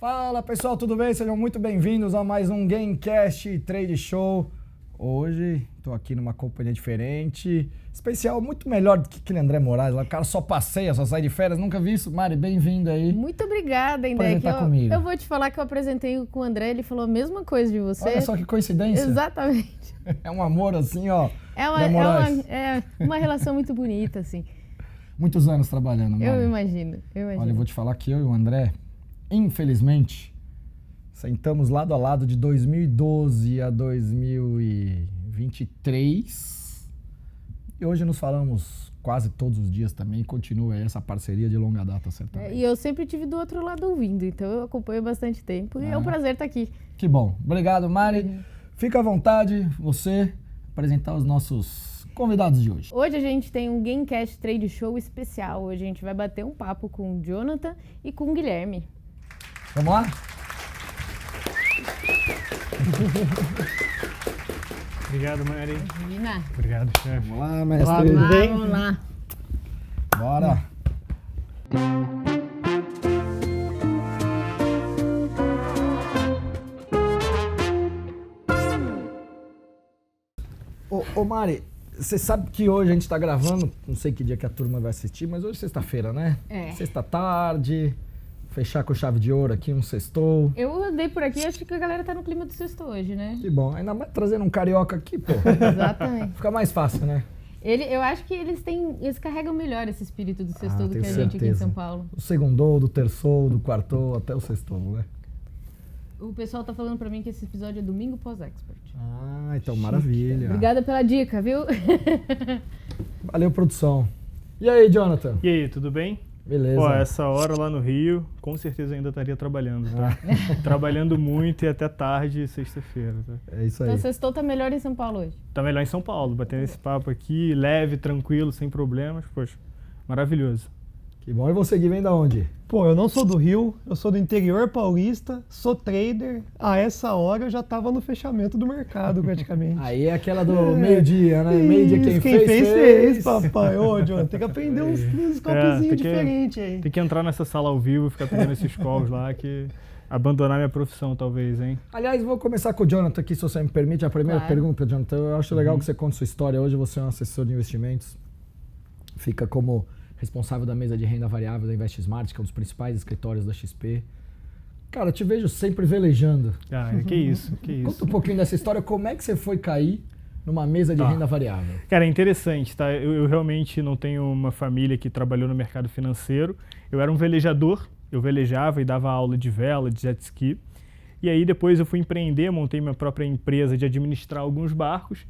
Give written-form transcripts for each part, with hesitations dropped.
Fala pessoal, tudo bem? Sejam muito bem-vindos a mais um Gamecast Trade Show. Hoje estou aqui numa companhia diferente, especial, muito melhor do que aquele André Moraes. O cara só passeia, só sai de férias, nunca vi isso. Mari, bem-vindo aí. Muito obrigada, Indec. Eu vou te falar que eu apresentei com o André, ele falou a mesma coisa de você. Olha só que coincidência. Exatamente. É um amor assim, ó. É uma relação muito bonita, assim. Muitos anos trabalhando, Mari. Eu imagino. Olha, eu vou te falar que eu e o André, infelizmente, sentamos lado a lado de 2012 a 2023 e hoje nos falamos quase todos os dias também e continua essa parceria de longa data, certamente. E eu sempre estive do outro lado ouvindo, então eu acompanho bastante tempo e é um prazer estar aqui. Que bom. Obrigado, Mari. Fica à vontade, você, apresentar os nossos convidados de hoje. Hoje a gente tem um Gamecast Trade Show especial. Hoje a gente vai bater um papo com o Jonathan e com o Guilherme. Vamos lá? Obrigado, Mari. Imagina. Obrigado, chefe. Vamos lá, mestre. Vamos lá. Bora. Ô Mari, você sabe que hoje a gente tá gravando, não sei que dia que a turma vai assistir, mas hoje é sexta-feira, né? É. Sexta tarde, fechar com chave de ouro aqui, um sextou. Eu andei por aqui e acho que a galera tá no clima do sexto hoje, né? Que bom, ainda mais trazendo um carioca aqui, pô. Exatamente. Fica mais fácil, né? Eu acho que eles carregam melhor esse espírito do sextou do que a tenho gente aqui em certeza. São Paulo. O segundou, do terçou, do quartou, até o sextou, né? O pessoal tá falando pra mim que esse episódio é domingo pós-expert. Ah, então maravilha. Obrigada pela dica, viu? Valeu, produção. E aí, Jonathan? E aí, tudo bem? Beleza. Ó, essa hora lá no Rio, com certeza ainda estaria trabalhando, tá? Trabalhando muito e até tarde, sexta-feira, tá? É isso aí. Então, sextou tá melhor em São Paulo hoje. Tá melhor em São Paulo, batendo esse papo aqui, leve, tranquilo, sem problemas, poxa, maravilhoso. Que bom. E você, Gui, vem da onde? Pô, eu não sou do Rio, eu sou do interior paulista, sou trader. A essa hora eu já tava no fechamento do mercado, praticamente. Aí é aquela do meio-dia, né? Meio-dia quem fez, papai. Ô, John, tem que aprender uns golpezinhos diferentes aí. Tem que entrar nessa sala ao vivo e ficar pegando esses calls lá, que abandonar minha profissão, talvez, hein? Aliás, vou começar com o Jonathan aqui, se você me permite. A primeira pergunta, Jonathan, eu acho legal que você conte sua história. Hoje você é um assessor de investimentos, fica como responsável da mesa de renda variável da InvestSmart, que é um dos principais escritórios da XP. Cara, eu te vejo sempre velejando. Ah, que isso. Conta um pouquinho dessa história, como é que você foi cair numa mesa de renda variável? Cara, é interessante, tá? Eu realmente não tenho uma família que trabalhou no mercado financeiro. Eu era um velejador, eu velejava e dava aula de vela, de jet ski. E aí depois eu fui empreender, montei minha própria empresa de administrar alguns barcos.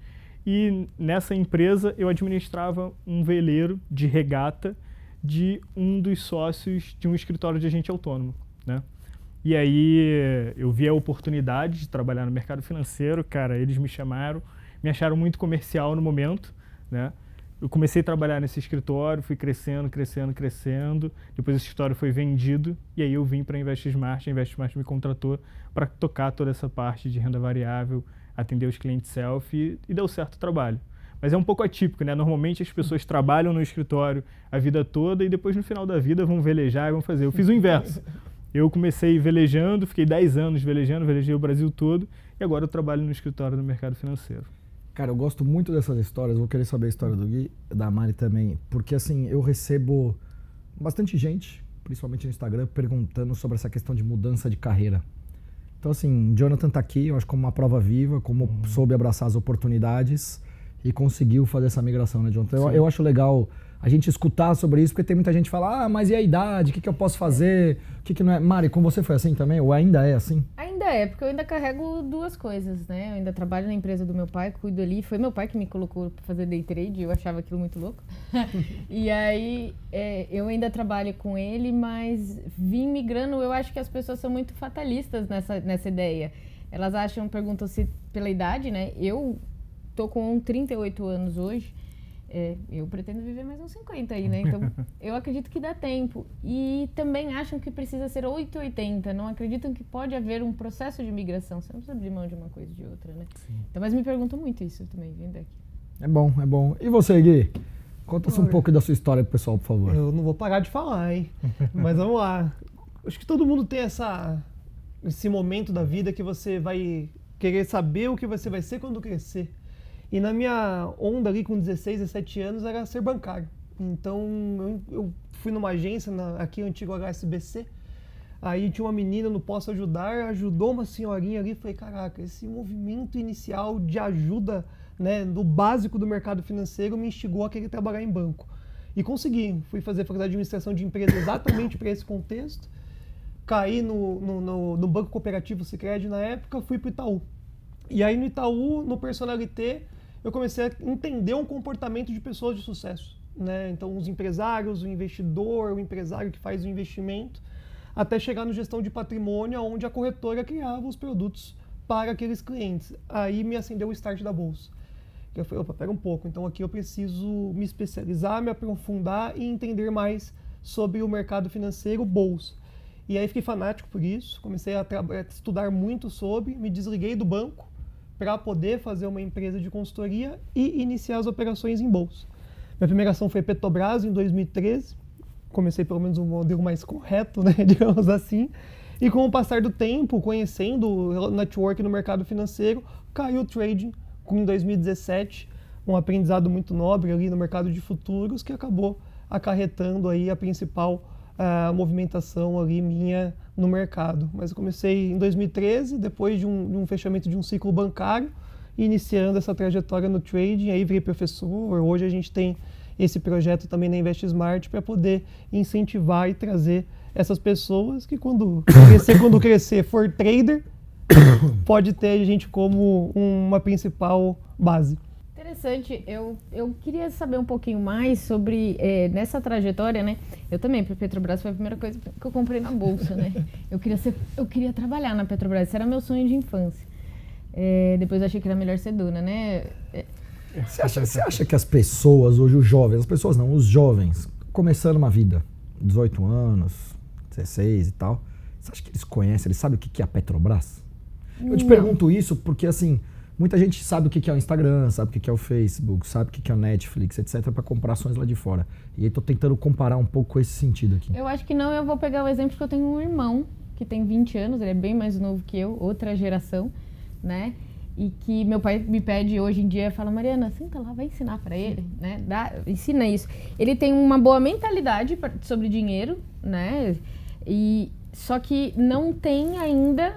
E nessa empresa eu administrava um veleiro de regata de um dos sócios de um escritório de agente autônomo, né? E aí eu vi a oportunidade de trabalhar no mercado financeiro, cara, eles me chamaram, me acharam muito comercial no momento, né? Eu comecei a trabalhar nesse escritório, fui crescendo. Depois esse escritório foi vendido e aí eu vim para a InvestSmart. A InvestSmart me contratou para tocar toda essa parte de renda variável, atender os clientes self e deu certo o trabalho. Mas é um pouco atípico, né? Normalmente as pessoas trabalham no escritório a vida toda e depois no final da vida vão velejar e vão fazer. Eu fiz o inverso. Eu comecei velejando, fiquei 10 anos velejando, velejei o Brasil todo e agora eu trabalho no escritório do mercado financeiro. Cara, eu gosto muito dessas histórias, vou querer saber a história do Gui, da Mari também, porque assim, eu recebo bastante gente, principalmente no Instagram, perguntando sobre essa questão de mudança de carreira. Então assim, Jonathan tá aqui, eu acho como uma prova viva, como soube abraçar as oportunidades e conseguiu fazer essa migração, né, Jonathan? Eu acho legal a gente escutar sobre isso, porque tem muita gente que fala, mas e a idade, o que eu posso fazer, o que não é? Mari, com você foi assim também, ou ainda é assim? Ainda é, porque eu ainda carrego duas coisas, né? Eu ainda trabalho na empresa do meu pai, cuido ali. Foi meu pai que me colocou para fazer day trade, eu achava aquilo muito louco. E aí eu ainda trabalho com ele, mas vim migrando. Eu acho que as pessoas são muito fatalistas nessa ideia. Elas perguntam-se pela idade, né? Eu tô com 38 anos hoje. Eu pretendo viver mais uns 50 aí, né? Então, eu acredito que dá tempo. E também acham que precisa ser 880, não acreditam que pode haver um processo de migração. Você não precisa abrir mão de uma coisa e de outra, né? Sim. Então, mas me perguntam muito isso também, vindo aqui. É bom, é bom. E você, Gui? Conta-se um pouco da sua história pro pessoal, por favor. Eu não vou parar de falar, hein? Mas vamos lá. Acho que todo mundo tem esse momento da vida que você vai querer saber o que você vai ser quando crescer. E na minha onda ali com 16, 17 anos era ser bancário. Então eu fui numa agência, aqui antigo HSBC, aí tinha uma menina no Posso Ajudar, ajudou uma senhorinha ali, falei, caraca, esse movimento inicial de ajuda, né, do básico do mercado financeiro me instigou a querer trabalhar em banco. E consegui, fui fazer faculdade de administração de empresas exatamente para esse contexto, caí no Banco Cooperativo Sicredi na época, fui para o Itaú. E aí no Itaú, no Personalité, eu comecei a entender um comportamento de pessoas de sucesso, né? Então os empresários, o investidor, o empresário que faz o investimento, até chegar no gestão de patrimônio, onde a corretora criava os produtos para aqueles clientes. Aí me acendeu o start da bolsa. Eu falei, opa, pera um pouco, então aqui eu preciso me especializar, me aprofundar e entender mais sobre o mercado financeiro, bolsa. E aí fiquei fanático por isso, comecei a estudar muito sobre, me desliguei do banco para poder fazer uma empresa de consultoria e iniciar as operações em bolsa. Minha primeira ação foi Petrobras em 2013, comecei pelo menos um modelo mais correto, né, digamos assim, e com o passar do tempo, conhecendo o network no mercado financeiro, caiu o trading em 2017, um aprendizado muito nobre ali no mercado de futuros que acabou acarretando aí a principal movimentação ali minha no mercado. Mas eu comecei em 2013, depois de um fechamento de um ciclo bancário, iniciando essa trajetória no trading, aí virei professor. Hoje a gente tem esse projeto também na Invest Smart para poder incentivar e trazer essas pessoas que quando crescer for trader, pode ter a gente como uma principal base. Interessante. Eu queria saber um pouquinho mais sobre, nessa trajetória, né? Eu também, para a Petrobras, foi a primeira coisa que eu comprei na bolsa, né? Eu queria trabalhar na Petrobras, esse era meu sonho de infância. Depois eu achei que era melhor ser dona, né? Você acha que as pessoas, hoje os jovens, as pessoas não, os jovens, começando uma vida, 18 anos, 16 e tal, você acha que eles conhecem, eles sabem o que é a Petrobras? Eu te pergunto isso porque, assim, muita gente sabe o que é o Instagram, sabe o que é o Facebook, sabe o que é o Netflix, etc, para comprar ações lá de fora. E aí tô tentando comparar um pouco com esse sentido aqui. Eu acho que não, eu vou pegar o exemplo que eu tenho um irmão que tem 20 anos, ele é bem mais novo que eu, outra geração, né? E que meu pai me pede hoje em dia, fala, Mariana, senta lá, vai ensinar para ele, né? Ensina isso. Ele tem uma boa mentalidade sobre dinheiro, né? Só que não tem ainda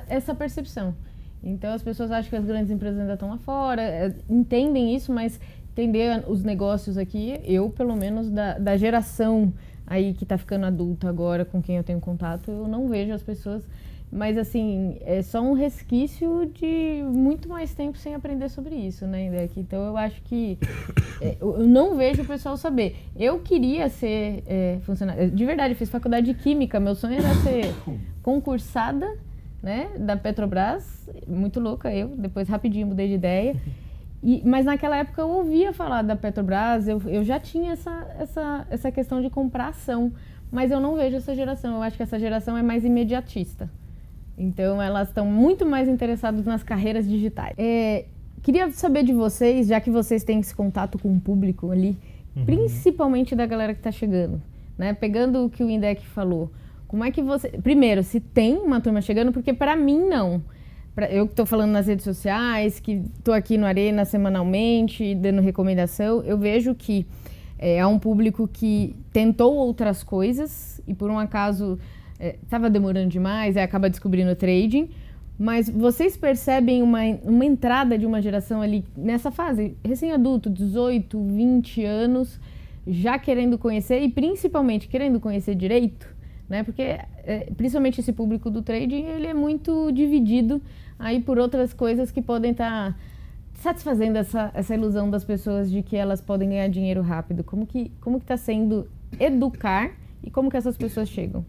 essa percepção. Então as pessoas acham que as grandes empresas ainda estão lá fora, entendem isso, mas entender os negócios aqui, eu pelo menos da geração aí que está ficando adulta agora, com quem eu tenho contato, eu não vejo as pessoas, mas assim, é só um resquício de muito mais tempo sem aprender sobre isso, né, Indec? Então eu acho que eu não vejo o pessoal saber. Eu queria ser funcionária, de verdade, eu fiz faculdade de Química, meu sonho era ser concursada, né, da Petrobras, muito louca eu, depois rapidinho mudei de ideia, mas naquela época eu ouvia falar da Petrobras, eu já tinha essa questão de comprar ação, mas eu não vejo essa geração, eu acho que essa geração é mais imediatista, então elas estão muito mais interessadas nas carreiras digitais. Queria saber de vocês, já que vocês têm esse contato com o público ali, principalmente da galera que está chegando, né, pegando o que o Indec falou, como é que você... Primeiro, se tem uma turma chegando, porque para mim não. Eu que estou falando nas redes sociais, que estou aqui no Arena semanalmente, dando recomendação, eu vejo que há um público que tentou outras coisas e por um acaso estava demorando demais, aí acaba descobrindo o trading. Mas vocês percebem uma entrada de uma geração ali nessa fase, recém-adulto, 18, 20 anos, já querendo conhecer e principalmente querendo conhecer direito? Né? Porque, principalmente esse público do trading, ele é muito dividido aí por outras coisas que podem estar satisfazendo essa ilusão das pessoas de que elas podem ganhar dinheiro rápido. Como que está sendo educar e como que essas pessoas chegam?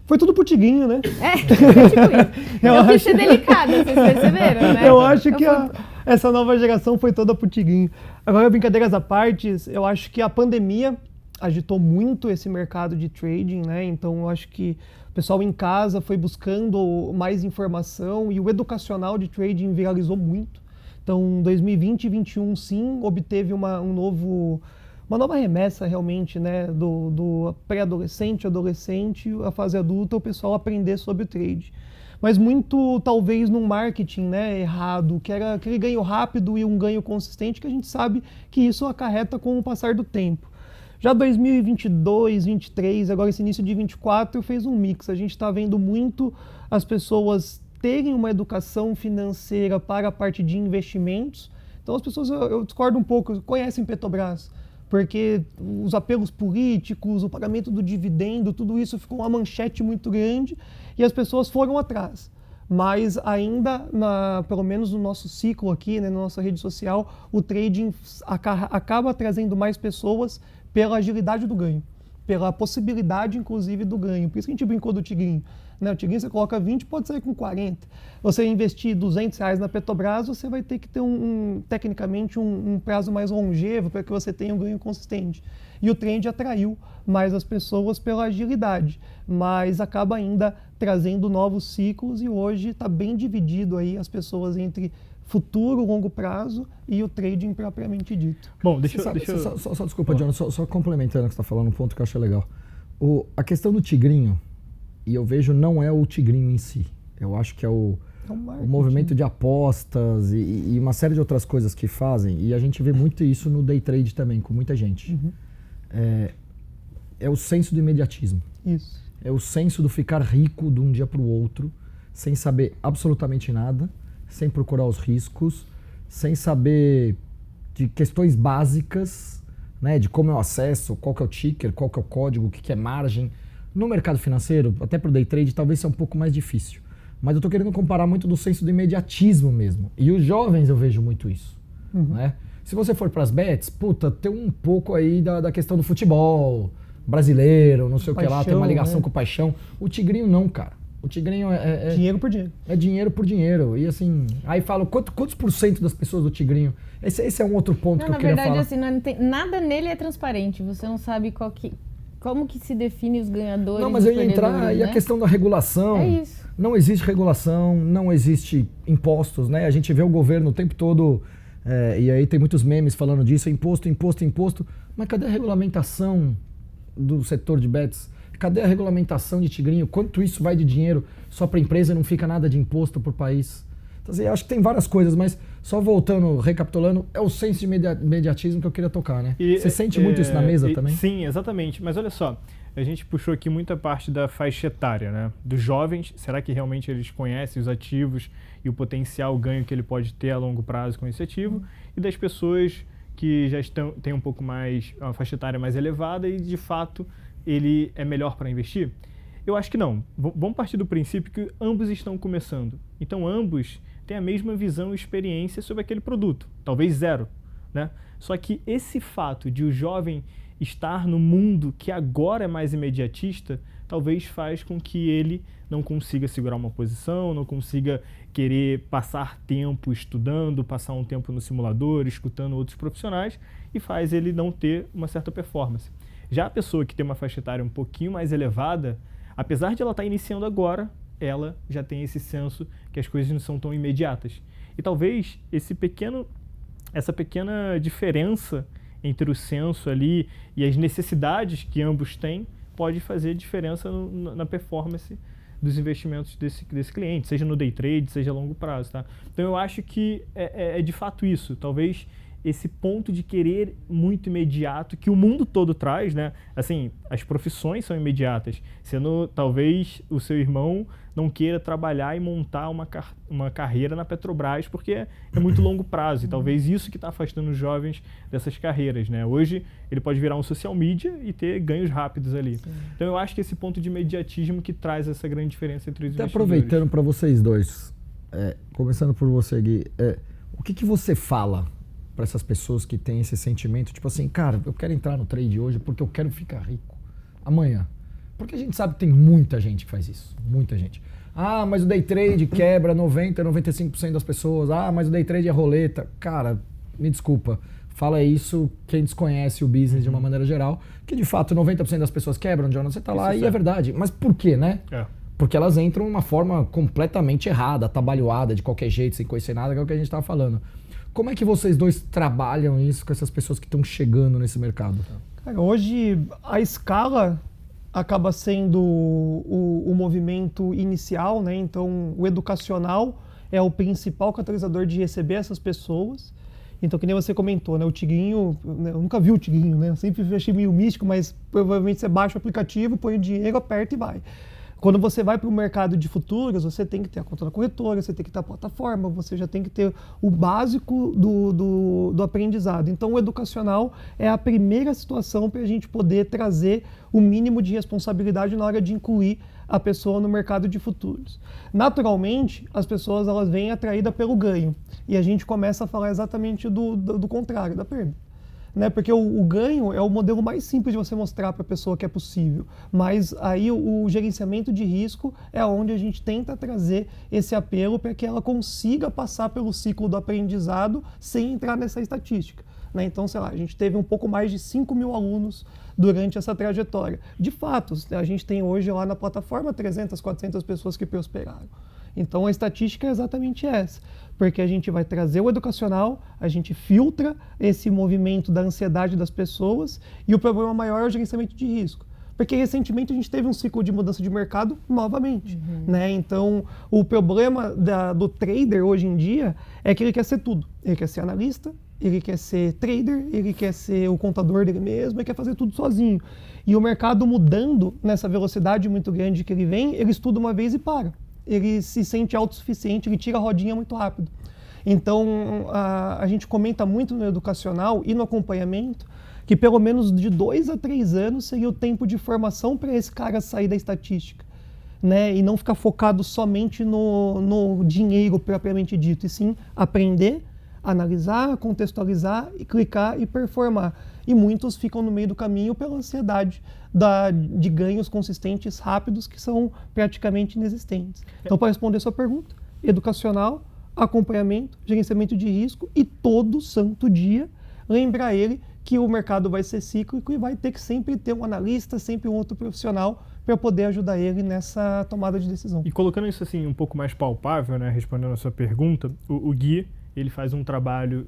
Foi tudo pro Tiguinho, né? É tipo isso. Eu quis ser delicada, vocês perceberam, né? Eu acho que essa nova geração foi toda pro Tiguinho. Agora, brincadeiras à parte, eu acho que a pandemia agitou muito esse mercado de trading, né? Então eu acho que o pessoal em casa foi buscando mais informação e o educacional de trading viralizou muito. Então 2020 e 2021 sim obteve uma uma nova remessa realmente, né, do pré-adolescente, adolescente, a fase adulta, o pessoal aprender sobre o trade. Mas muito, talvez, num marketing, né, errado, que era aquele ganho rápido e um ganho consistente, que a gente sabe que isso acarreta com o passar do tempo. Já 2022, 2023, agora esse início de 2024, fez um mix. A gente está vendo muito as pessoas terem uma educação financeira para a parte de investimentos. Então as pessoas, eu discordo um pouco, conhecem Petrobras, porque os apelos políticos, o pagamento do dividendo, tudo isso ficou uma manchete muito grande e as pessoas foram atrás. Mas ainda, pelo menos no nosso ciclo aqui, né, na nossa rede social, o trading acaba trazendo mais pessoas pela agilidade do ganho, pela possibilidade, inclusive, do ganho. Por isso que a gente brincou do tigrinho. Né? O tigrinho você coloca 20, pode sair com 40. Você investir R$200 na Petrobras, você vai ter que ter, tecnicamente, um prazo mais longevo para que você tenha um ganho consistente. E o trend atraiu mais as pessoas pela agilidade, mas acaba ainda trazendo novos ciclos e hoje está bem dividido aí as pessoas entre futuro, longo prazo e o trading propriamente dito. Bom, Só desculpa, John, só complementando o que você está falando, um ponto que eu achei legal. A questão do tigrinho, e eu vejo não é o tigrinho em si, eu acho que é o movimento de apostas e uma série de outras coisas que fazem, e a gente vê muito isso no day trade também, com muita gente. Uhum. É o senso do imediatismo. Isso. É o senso do ficar rico de um dia para o outro, sem saber absolutamente nada, sem procurar os riscos, sem saber de questões básicas, né, de como é o acesso, qual que é o ticker, qual que é o código, o que é margem. No mercado financeiro, até para o day trade, talvez seja um pouco mais difícil. Mas eu estou querendo comparar muito do senso do imediatismo mesmo. E os jovens eu vejo muito isso. Uhum. Né? Se você for para as bets, tem um pouco aí da questão do futebol brasileiro, não sei o que lá, tem uma ligação, né, com paixão. O tigrinho não, cara. O tigrinho é dinheiro por dinheiro. É dinheiro por dinheiro. E assim, aí falo, quantos por cento das pessoas do tigrinho? Esse é um outro ponto que eu queria falar. Na verdade, assim, não tem, nada nele é transparente. Você não sabe como que se define os ganhadores. Não, mas eu ia entrar, né? E a questão da regulação. É isso. Não existe regulação, não existe impostos, né? A gente vê o governo o tempo todo, e aí tem muitos memes falando disso, imposto. Mas cadê a regulamentação do setor de bets? Cadê a regulamentação de tigrinho? Quanto isso vai de dinheiro só para a empresa e não fica nada de imposto por país? Então, assim, eu acho que tem várias coisas, mas só voltando, recapitulando, é o senso de imediatismo que eu queria tocar, né? Você sente muito isso na mesa também? Sim, exatamente. Mas olha só, a gente puxou aqui muita parte da faixa etária, né? Dos jovens, será que realmente eles conhecem os ativos e o potencial ganho que ele pode ter a longo prazo com esse ativo? E das pessoas que já têm um pouco mais, uma faixa etária mais elevada e, de fato, ele é melhor para investir? Eu acho que não. Vamos partir do princípio que ambos estão começando. Então, ambos têm a mesma visão e experiência sobre aquele produto. Talvez zero, né? Só que esse fato de o jovem estar no mundo que agora é mais imediatista, talvez faz com que ele não consiga segurar uma posição, não consiga querer passar tempo estudando, passar um tempo no simulador, escutando outros profissionais, e faz ele não ter uma certa performance. Já a pessoa que tem uma faixa etária um pouquinho mais elevada, apesar de ela estar iniciando agora, ela já tem esse senso que as coisas não são tão imediatas. E talvez essa pequena diferença entre o senso ali e as necessidades que ambos têm pode fazer diferença na performance dos investimentos desse cliente, seja no day trade, seja a longo prazo, tá? Então eu acho que é de fato isso. Talvez esse ponto de querer muito imediato que o mundo todo traz, né? Assim, as profissões são imediatas. Talvez o seu irmão não queira trabalhar e montar uma carreira na Petrobras porque é muito longo prazo. E talvez isso que está afastando os jovens dessas carreiras, né? Hoje ele pode virar um social media e ter ganhos rápidos ali. Sim. Então eu acho que esse ponto de imediatismo que traz essa grande diferença entre os investidores. Aproveitando para vocês dois, começando por você, Gui, o que você fala para essas pessoas que têm esse sentimento, tipo assim, cara, eu quero entrar no trade hoje porque eu quero ficar rico amanhã? Porque a gente sabe que tem muita gente que faz isso, muita gente. Ah, mas o day trade quebra 95% das pessoas. Ah, mas o day trade é roleta. Cara, me desculpa, fala isso quem desconhece o business de uma maneira geral, que de fato 90% das pessoas quebram, Jonathan, você tá lá e é verdade. Mas por quê, né? Porque elas entram de uma forma completamente errada, atabalhoada, de qualquer jeito, sem conhecer nada, que é o que a gente estava falando. Como é que vocês dois trabalham isso com essas pessoas que estão chegando nesse mercado? Cara, hoje a escala acaba sendo o movimento inicial, né? Então o educacional é o principal catalisador de receber essas pessoas. Então, que nem você comentou, né? O Tigrinho, eu nunca vi o Tigrinho, né? Eu sempre achei meio místico, mas provavelmente você baixa o aplicativo, põe o dinheiro, aperta e vai. Quando você vai para o mercado de futuros, você tem que ter a conta na corretora, você tem que ter a plataforma, você já tem que ter o básico do aprendizado. Então, o educacional é a primeira situação para a gente poder trazer o mínimo de responsabilidade na hora de incluir a pessoa no mercado de futuros. Naturalmente, as pessoas elas vêm atraídas pelo ganho e a gente começa a falar exatamente do contrário, da perda. Né? Porque o ganho é o modelo mais simples de você mostrar para a pessoa que é possível, mas aí o gerenciamento de risco é onde a gente tenta trazer esse apelo para que ela consiga passar pelo ciclo do aprendizado sem entrar nessa estatística. Né? Então, sei lá, a gente teve um pouco mais de 5 mil alunos durante essa trajetória. De fato, a gente tem hoje lá na plataforma 300, 400 pessoas que prosperaram. Então a estatística é exatamente essa, porque a gente vai trazer o educacional, a gente filtra esse movimento da ansiedade das pessoas e o problema maior é o gerenciamento de risco. Porque recentemente a gente teve um ciclo de mudança de mercado novamente. Né? Então o problema do trader hoje em dia é que ele quer ser tudo. Ele quer ser analista, ele quer ser trader, ele quer ser o contador dele mesmo, ele quer fazer tudo sozinho. E o mercado mudando nessa velocidade muito grande que ele vem, ele estuda uma vez e para. Ele se sente autossuficiente, ele tira a rodinha muito rápido. Então, a gente comenta muito no educacional e no acompanhamento que pelo menos de 2 a 3 anos seria o tempo de formação para esse cara sair da estatística. Né? E não ficar focado somente no dinheiro propriamente dito, e sim aprender, analisar, contextualizar, e clicar e performar. E muitos ficam no meio do caminho pela ansiedade de ganhos consistentes rápidos que são praticamente inexistentes. Então, para responder a sua pergunta, educacional, acompanhamento, gerenciamento de risco e todo santo dia lembrar ele que o mercado vai ser cíclico e vai ter que sempre ter um analista, sempre um outro profissional para poder ajudar ele nessa tomada de decisão. E colocando isso assim um pouco mais palpável, né, respondendo a sua pergunta, o Gui, ele faz um trabalho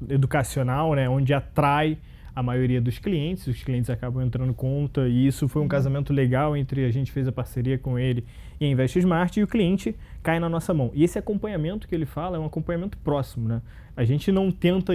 educacional, né, onde atrai a maioria dos clientes, os clientes acabam entrando conta, e isso foi um casamento legal entre a gente fez a parceria com ele e a Invest Smart, e o cliente cai na nossa mão. E esse acompanhamento que ele fala é um acompanhamento próximo, né? A gente não tenta,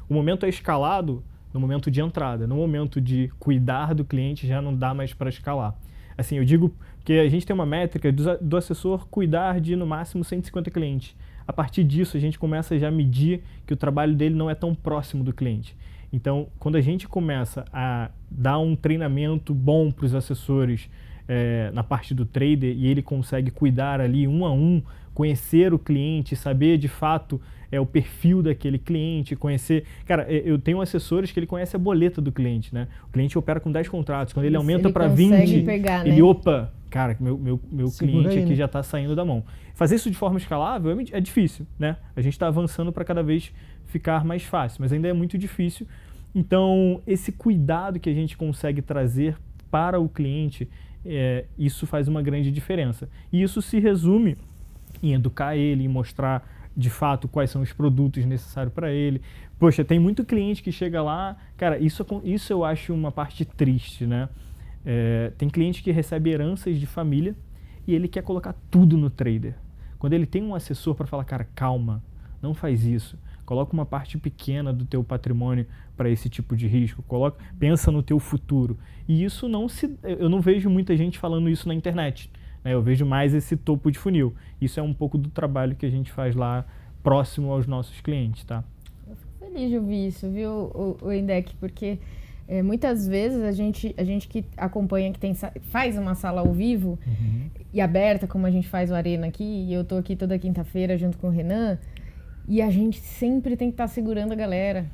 o momento é escalado no momento de entrada, no momento de cuidar do cliente já não dá mais para escalar. Assim, eu digo que a gente tem uma métrica do assessor cuidar de no máximo 150 clientes. A partir disso, a gente começa já a medir que o trabalho dele não é tão próximo do cliente. Então, quando a gente começa a dar um treinamento bom para os assessores na parte do trader e ele consegue cuidar ali um a um, conhecer o cliente, saber de fato o perfil daquele cliente, conhecer... Cara, eu tenho assessores que ele conhece a boleta do cliente, né? O cliente opera com 10 contratos. Quando ele aumenta para 20, pegar, ele, né? Opa, cara, meu cliente aí, aqui né? já está saindo da mão. Fazer isso de forma escalável é difícil, né? A gente está avançando para cada vez ficar mais fácil, mas ainda é muito difícil. Então, esse cuidado que a gente consegue trazer para o cliente, isso faz uma grande diferença. E isso se resume em educar ele, em mostrar de fato quais são os produtos necessários para ele. Poxa, tem muito cliente que chega lá, cara, isso eu acho uma parte triste, né? Tem cliente que recebe heranças de família e ele quer colocar tudo no trader. Quando ele tem um assessor para falar, cara, calma, não faz isso. Coloca uma parte pequena do teu patrimônio para esse tipo de risco. Pensa no teu futuro. E isso eu não vejo muita gente falando isso na internet. Né? Eu vejo mais esse topo de funil. Isso é um pouco do trabalho que a gente faz lá próximo aos nossos clientes, tá? Eu fico feliz de ouvir isso, viu, o Indec, porque muitas vezes a gente que acompanha, que faz uma sala ao vivo e aberta, como a gente faz o Arena aqui, e eu tô aqui toda quinta-feira junto com o Renan, e a gente sempre tem que estar segurando a galera.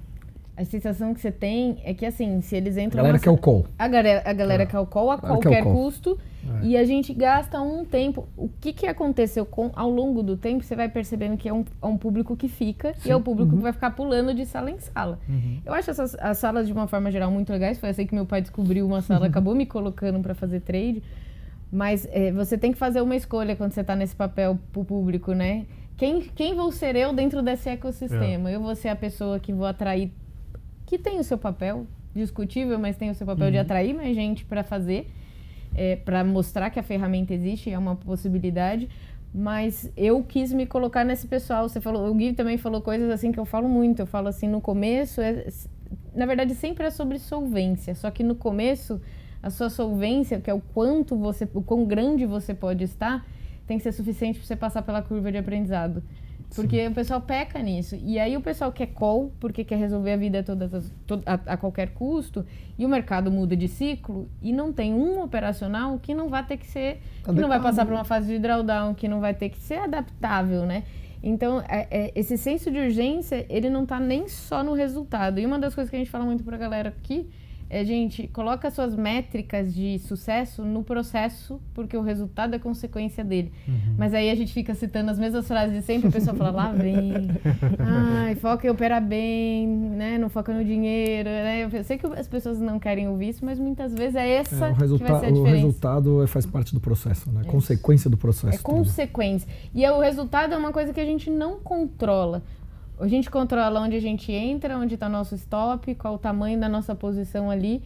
A sensação que você tem é que, assim, se eles entram... A galera quer o call. A galera quer o call a qualquer custo. E a gente gasta um tempo. O que aconteceu ao longo do tempo, você vai percebendo que é um público que fica. Sim. E é o público que vai ficar pulando de sala em sala. Eu acho as salas, de uma forma geral, muito legais. Foi assim que meu pai descobriu uma sala, acabou me colocando para fazer trade. Mas você tem que fazer uma escolha quando você está nesse papel pro público, né? quem vou ser eu dentro desse ecossistema? Eu vou ser a pessoa que vou atrair, que tem o seu papel discutível, mas tem o seu papel de atrair mais gente para fazer, para mostrar que a ferramenta existe, é uma possibilidade. Mas eu quis me colocar nesse pessoal. Você falou, o Gui também falou coisas assim que eu falo muito. Eu falo assim, no começo, na verdade sempre é sobre solvência. Só que no começo, a sua solvência, que é o quão grande você pode estar, tem que ser suficiente para você passar pela curva de aprendizado. Porque o pessoal peca nisso. E aí o pessoal quer call, porque quer resolver a vida a qualquer custo, e o mercado muda de ciclo, e não tem um operacional que não vai ter que ser, que não vai passar por uma fase de drawdown, que não vai ter que ser adaptável, né? Então, esse senso de urgência, ele não está nem só no resultado. E uma das coisas que a gente fala muito para a galera aqui gente, coloca suas métricas de sucesso no processo, porque o resultado é consequência dele. Mas aí a gente fica citando as mesmas frases de sempre, a pessoa fala, lá vem, ai, foca em operar bem, né, não foca no dinheiro, né? Eu sei que as pessoas não querem ouvir isso, mas muitas vezes é essa que vai ser a diferença. O resultado faz parte do processo, né? Consequência do processo. É consequência. E o resultado é uma coisa que a gente não controla. A gente controla onde a gente entra, onde está nosso stop, qual o tamanho da nossa posição ali.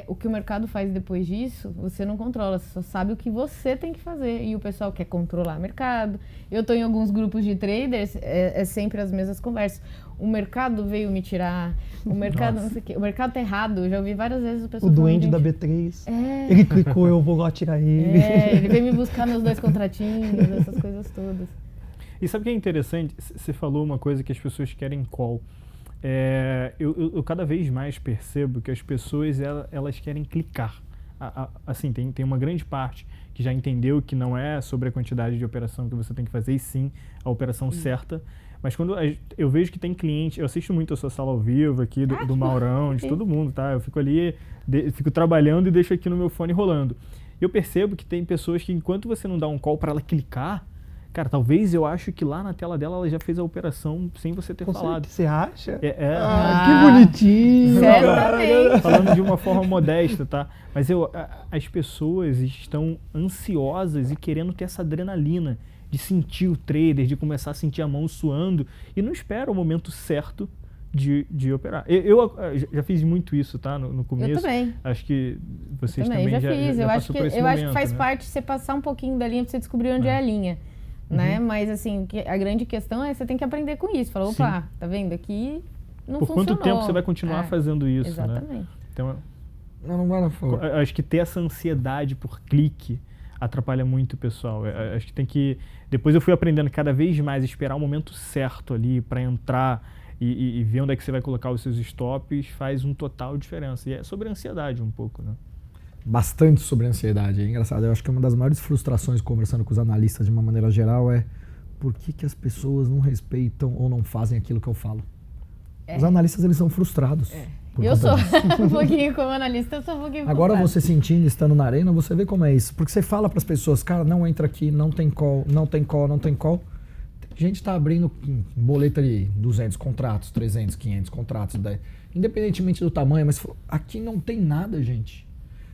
O que o mercado faz depois disso, você não controla, você só sabe o que você tem que fazer. E o pessoal quer controlar o mercado. Eu estou em alguns grupos de traders, sempre as mesmas conversas. O mercado veio me tirar, o mercado não sei o quê. O mercado tá errado, eu já ouvi várias vezes o pessoal O doente da B3, ele clicou, eu vou lá tirar ele. Ele veio me buscar meus 2 contratinhos, essas coisas todas. E sabe o que é interessante? Você falou uma coisa que as pessoas querem call. Eu cada vez mais percebo que as pessoas elas querem clicar. Assim, tem uma grande parte que já entendeu que não é sobre a quantidade de operação que você tem que fazer, e sim a operação certa. Mas quando eu vejo que tem cliente, eu assisto muito a sua sala ao vivo aqui, do Maurão, de todo mundo, tá? Eu fico ali, fico trabalhando e deixo aqui no meu fone rolando. Eu percebo que tem pessoas que, enquanto você não dá um call para ela clicar, cara, talvez eu acho que lá na tela dela ela já fez a operação sem você ter falado. Você acha? Que bonitinho! Certamente. Falando de uma forma modesta, tá? Mas as pessoas estão ansiosas e querendo ter essa adrenalina de sentir o trader, de começar a sentir a mão suando, e não espera o momento certo de operar. Eu já fiz muito isso, tá? No começo. Eu também. Acho que vocês também já fiz. Já eu passou por esse acho momento, que faz né? parte você passar um pouquinho da linha para você descobrir onde é a linha. Né? Mas assim, a grande questão é você tem que aprender com isso. Falar, opa, tá vendo? Aqui não funcionou. Por quanto tempo você vai continuar fazendo isso, exatamente. né? Então, não vai na forma. Acho que ter essa ansiedade por clique atrapalha muito o pessoal. Acho que tem que... Depois eu fui aprendendo cada vez mais a esperar o momento certo ali para entrar e ver onde é que você vai colocar os seus stops, faz um total diferença. E é sobre ansiedade um pouco, né? Bastante sobre ansiedade, é engraçado. Eu acho que uma das maiores frustrações conversando com os analistas de uma maneira geral é por que as pessoas não respeitam ou não fazem aquilo que eu falo. Os analistas, eles são frustrados. Eu sou um pouquinho como analista, eu sou um pouquinho Agora frustrado. você sentindo, estando na arena, você vê como é isso. Porque você fala para as pessoas, cara, não entra aqui, não tem call, não tem call, não tem call. Tem gente que tá abrindo boleta de 200 contratos, 300, 500 contratos, independentemente do tamanho, mas aqui não tem nada, gente.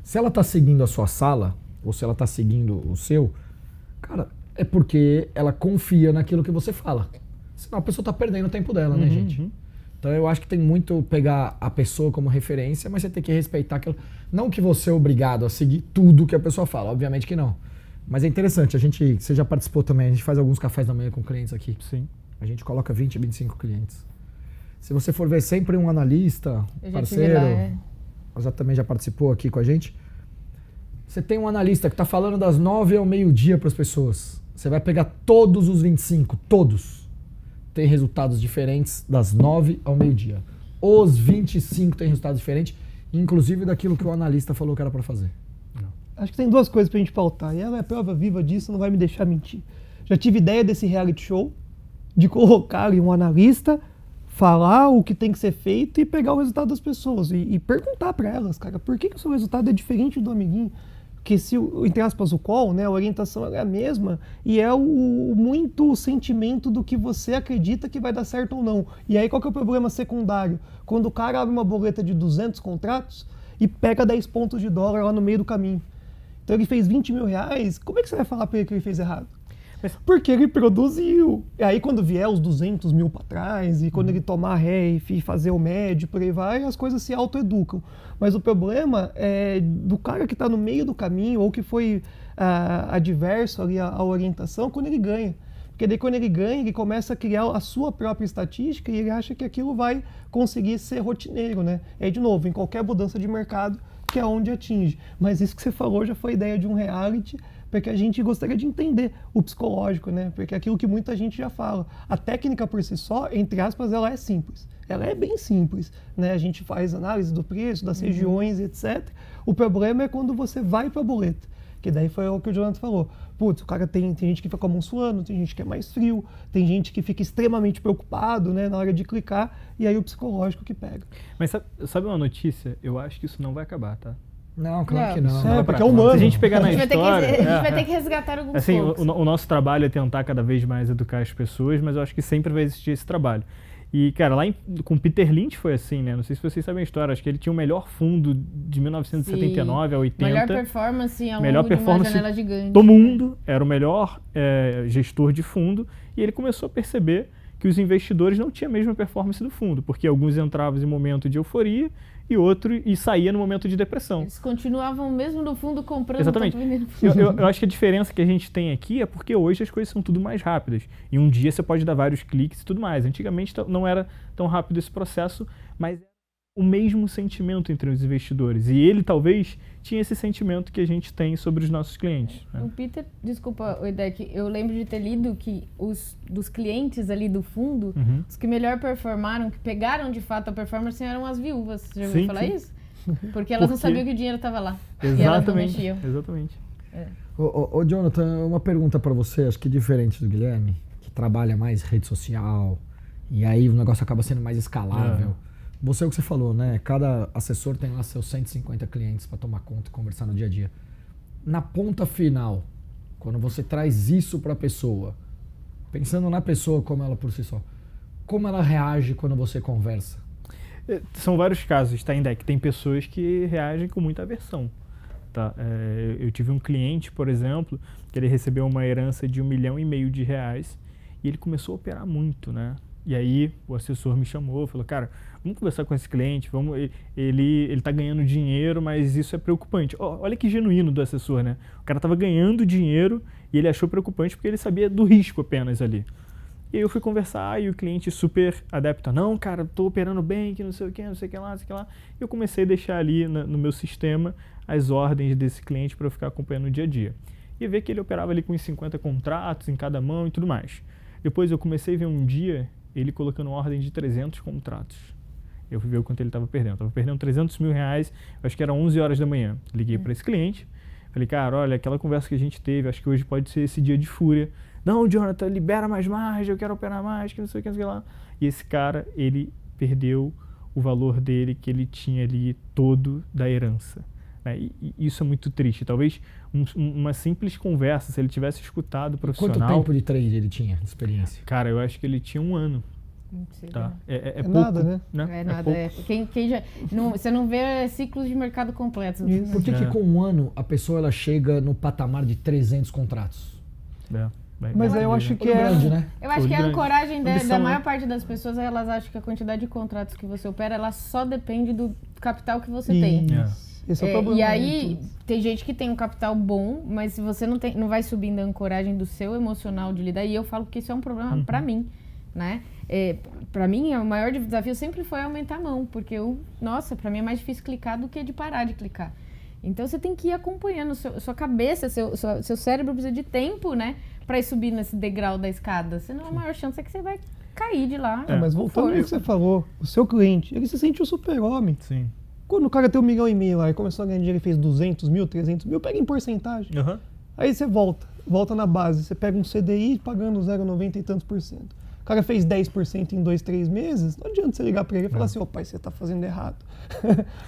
Se ela tá seguindo a sua sala, ou se ela tá seguindo o seu, cara, é porque ela confia naquilo que você fala. Senão a pessoa tá perdendo o tempo dela, né, gente? Então eu acho que tem muito pegar a pessoa como referência, mas você tem que respeitar aquilo. Não que você é obrigado a seguir tudo que a pessoa fala, obviamente que não. Mas é interessante, você já participou também, a gente faz alguns cafés da manhã com clientes aqui. Sim. A gente coloca 20, 25 clientes. Se você for ver sempre um analista, parceiro... Já também já participou aqui com a gente. Você tem um analista que está falando das 9 ao meio-dia para as pessoas. Você vai pegar todos os 25, todos. Tem resultados diferentes das 9 ao meio-dia. Os 25 têm resultados diferentes, inclusive daquilo que o analista falou que era para fazer. Acho que tem 2 coisas pra gente pautar. E ela é prova viva disso, não vai me deixar mentir. Já tive ideia desse reality show, de colocar um analista, falar o que tem que ser feito e pegar o resultado das pessoas e perguntar para elas, cara, por que o seu resultado é diferente do amiguinho? Porque se, entre aspas, o call, né, a orientação é a mesma e é muito o sentimento do que você acredita que vai dar certo ou não. E aí qual que é o problema secundário? Quando o cara abre uma boleta de 200 contratos e pega 10 pontos de dólar lá no meio do caminho. Então ele fez 20 mil reais, como é que você vai falar para ele que ele fez errado? Porque ele produziu. E aí quando vier os 200 mil para trás, e quando ele tomar ré e fazer o médio, por aí vai, as coisas se autoeducam. Mas o problema é do cara que está no meio do caminho, ou que foi adverso ali à orientação, quando ele ganha. Porque daí quando ele ganha, ele começa a criar a sua própria estatística e ele acha que aquilo vai conseguir ser rotineiro, né? E aí, de novo, em qualquer mudança de mercado, que é onde atinge. Mas isso que você falou já foi ideia de um reality, porque a gente gostaria de entender o psicológico, né? Porque é aquilo que muita gente já fala. A técnica por si só, entre aspas, ela é simples. Ela é bem simples, né? A gente faz análise do preço, das regiões, etc. O problema é quando você vai para a boleta. Que daí foi o que o Jonathan falou. Putz, o cara tem gente que fica como um suando, tem gente que é mais frio, tem gente que fica extremamente preocupado, né, na hora de clicar, e aí o psicológico que pega. Mas sabe uma notícia? Eu acho que isso não vai acabar, tá? Não, claro que não. É, porque é humano. Se a gente pegar na história... A gente vai ter que resgatar alguns assim, pontos. o nosso trabalho é tentar cada vez mais educar as pessoas, mas eu acho que sempre vai existir esse trabalho. E, cara, com Peter Lynch foi assim, né? Não sei se vocês sabem a história. Acho que ele tinha o melhor fundo de 1979 a 80. Melhor performance ao longo de uma janela gigante. Do mundo. Era o melhor gestor de fundo. E ele começou a perceber que os investidores não tinham a mesma performance do fundo. Porque alguns entravam em momento de euforia e saía no momento de depressão. Eles continuavam mesmo no fundo comprando. Exatamente. Eu acho que a diferença que a gente tem aqui é porque hoje as coisas são tudo mais rápidas. Em um dia você pode dar vários cliques e tudo mais. Antigamente não era tão rápido esse processo, mas o mesmo sentimento entre os investidores. E ele talvez tinha esse sentimento que a gente tem sobre os nossos clientes. Né? O Peter, desculpa, Oidek, eu lembro de ter lido que dos clientes ali do fundo, os que melhor performaram, que pegaram de fato a performance, eram as viúvas. Você já ouviu falar isso? Porque elas não sabiam que o dinheiro estava lá. Exatamente, e elas não mexiam. Exatamente. Ô, Jonathan, uma pergunta para você, acho que diferente do Guilherme, que trabalha mais rede social, e aí o negócio acaba sendo mais escalável. Você é o que você falou, né? Cada assessor tem lá seus 150 clientes para tomar conta e conversar no dia a dia. Na ponta final, quando você traz isso para a pessoa, pensando na pessoa como ela por si só, como ela reage quando você conversa? São vários casos, tá, Indec? Tem pessoas que reagem com muita aversão. Tá? Eu tive um cliente, por exemplo, que ele recebeu uma herança de R$1,5 milhão e ele começou a operar muito, né? E aí o assessor me chamou, falou, cara, vamos conversar com esse cliente, ele está ganhando dinheiro, mas isso é preocupante. Olha que genuíno do assessor, né? O cara estava ganhando dinheiro e ele achou preocupante porque ele sabia do risco apenas ali. E aí eu fui conversar e o cliente super adepto, não, cara, estou operando bem, que não sei o que, não sei o que lá, não sei o que lá. E eu comecei a deixar ali no meu sistema as ordens desse cliente para eu ficar acompanhando no dia a dia. E ver que ele operava ali com uns 50 contratos em cada mão e tudo mais. Depois eu comecei a ver um dia ele colocando ordem de 300 contratos. Eu fui ver o quanto ele estava perdendo. Estava perdendo R$300 mil, acho que era 11 horas da manhã. Liguei para esse cliente, falei, cara, olha, aquela conversa que a gente teve, acho que hoje pode ser esse dia de fúria. Não, Jonathan, libera mais margem, eu quero operar mais, que não sei o que, não sei o que lá. E esse cara, ele perdeu o valor dele que ele tinha ali todo da herança. Né? E isso é muito triste. Talvez uma simples conversa, se ele tivesse escutado o profissional... Quanto tempo de trade ele tinha, de experiência? Cara, eu acho que ele tinha 1 ano. Tá? É pouco, nada, né? É nada. Você não vê ciclos de mercado completos. Por que com 1 ano a pessoa ela chega no patamar de 300 contratos? Mas aí eu acho que grande, né? Eu acho que a ancoragem da maior parte das pessoas, elas acham que a quantidade de contratos que você opera, ela só depende do capital que você tem. Esse é o problema. E aí, tem gente que tem um capital bom, mas se você não vai subindo a ancoragem do seu emocional de lidar, e eu falo que isso é um problema pra mim, né? Pra mim, o maior desafio sempre foi aumentar a mão, porque pra mim é mais difícil clicar do que de parar de clicar. Então você tem que ir acompanhando, sua cabeça, seu cérebro precisa de tempo, né? Pra ir subir nesse degrau da escada, senão a maior chance é que você vai cair de lá. Mas voltando ao que você falou, o seu cliente, ele se sente um super-homem. Sim. Quando o cara tem R$1,5 milhão lá e começou a ganhar dinheiro e fez 200 mil, 300 mil, pega em porcentagem. Aí você volta na base, você pega um CDI pagando 0,90 e tantos %. O cara fez 10% em 2, 3 meses, não adianta você ligar para ele e falar assim, pai, você tá fazendo errado.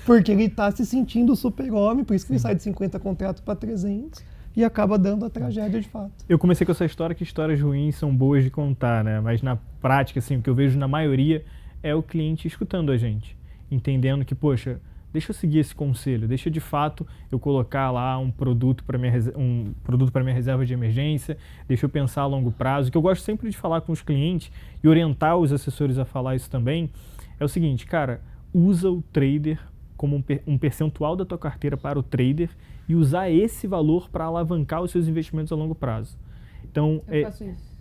Porque ele tá se sentindo super-homem, por isso que ele sai de 50 contratos para 300 e acaba dando a tragédia de fato. Eu comecei com essa história que histórias ruins são boas de contar, né? Mas na prática, assim, o que eu vejo na maioria é o cliente escutando a gente, entendendo que, poxa, deixa eu seguir esse conselho, deixa de fato eu colocar lá um produto para minha reserva de emergência, deixa eu pensar a longo prazo. O que eu gosto sempre de falar com os clientes e orientar os assessores a falar isso também é o seguinte, cara, usa o trader como um percentual da tua carteira para o trader e usar esse valor para alavancar os seus investimentos a longo prazo. Então, Eu faço isso.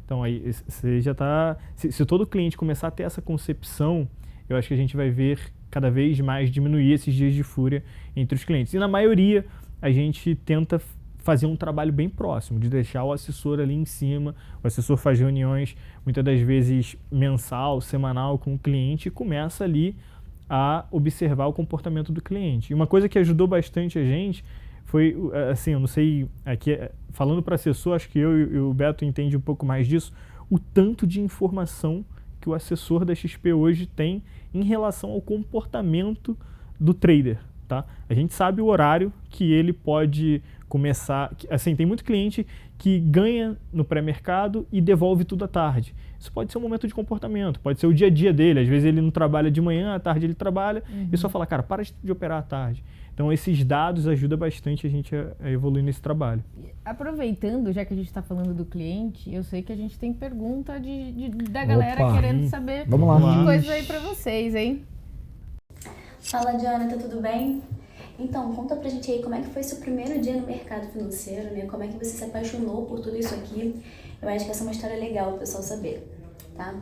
Então aí você já está... Se todo cliente começar a ter essa concepção, eu acho que a gente vai ver cada vez mais diminuir esses dias de fúria entre os clientes. E na maioria, a gente tenta fazer um trabalho bem próximo, de deixar o assessor ali em cima. O assessor faz reuniões, muitas das vezes mensal, semanal com o cliente e começa ali a observar o comportamento do cliente. E uma coisa que ajudou bastante a gente foi, assim, eu não sei, aqui, falando para assessor, acho que eu e o Beto entende um pouco mais disso, o tanto de informação que o assessor da XP hoje tem em relação ao comportamento do trader, tá? A gente sabe o horário que ele pode começar, assim, tem muito cliente que ganha no pré-mercado e devolve tudo à tarde. Isso pode ser um momento de comportamento, pode ser o dia a dia dele, às vezes ele não trabalha de manhã, à tarde ele trabalha, e só fala, cara, para de operar à tarde. Então esses dados ajudam bastante a gente a evoluir nesse trabalho. Aproveitando, já que a gente está falando do cliente, eu sei que a gente tem pergunta da galera querendo saber Vamos lá. de coisas aí para vocês, hein? Fala, Jonathan, tudo bem? Então, conta pra gente aí como é que foi seu primeiro dia no mercado financeiro, né? Como é que você se apaixonou por tudo isso aqui. Eu acho que essa é uma história legal pro pessoal saber, tá?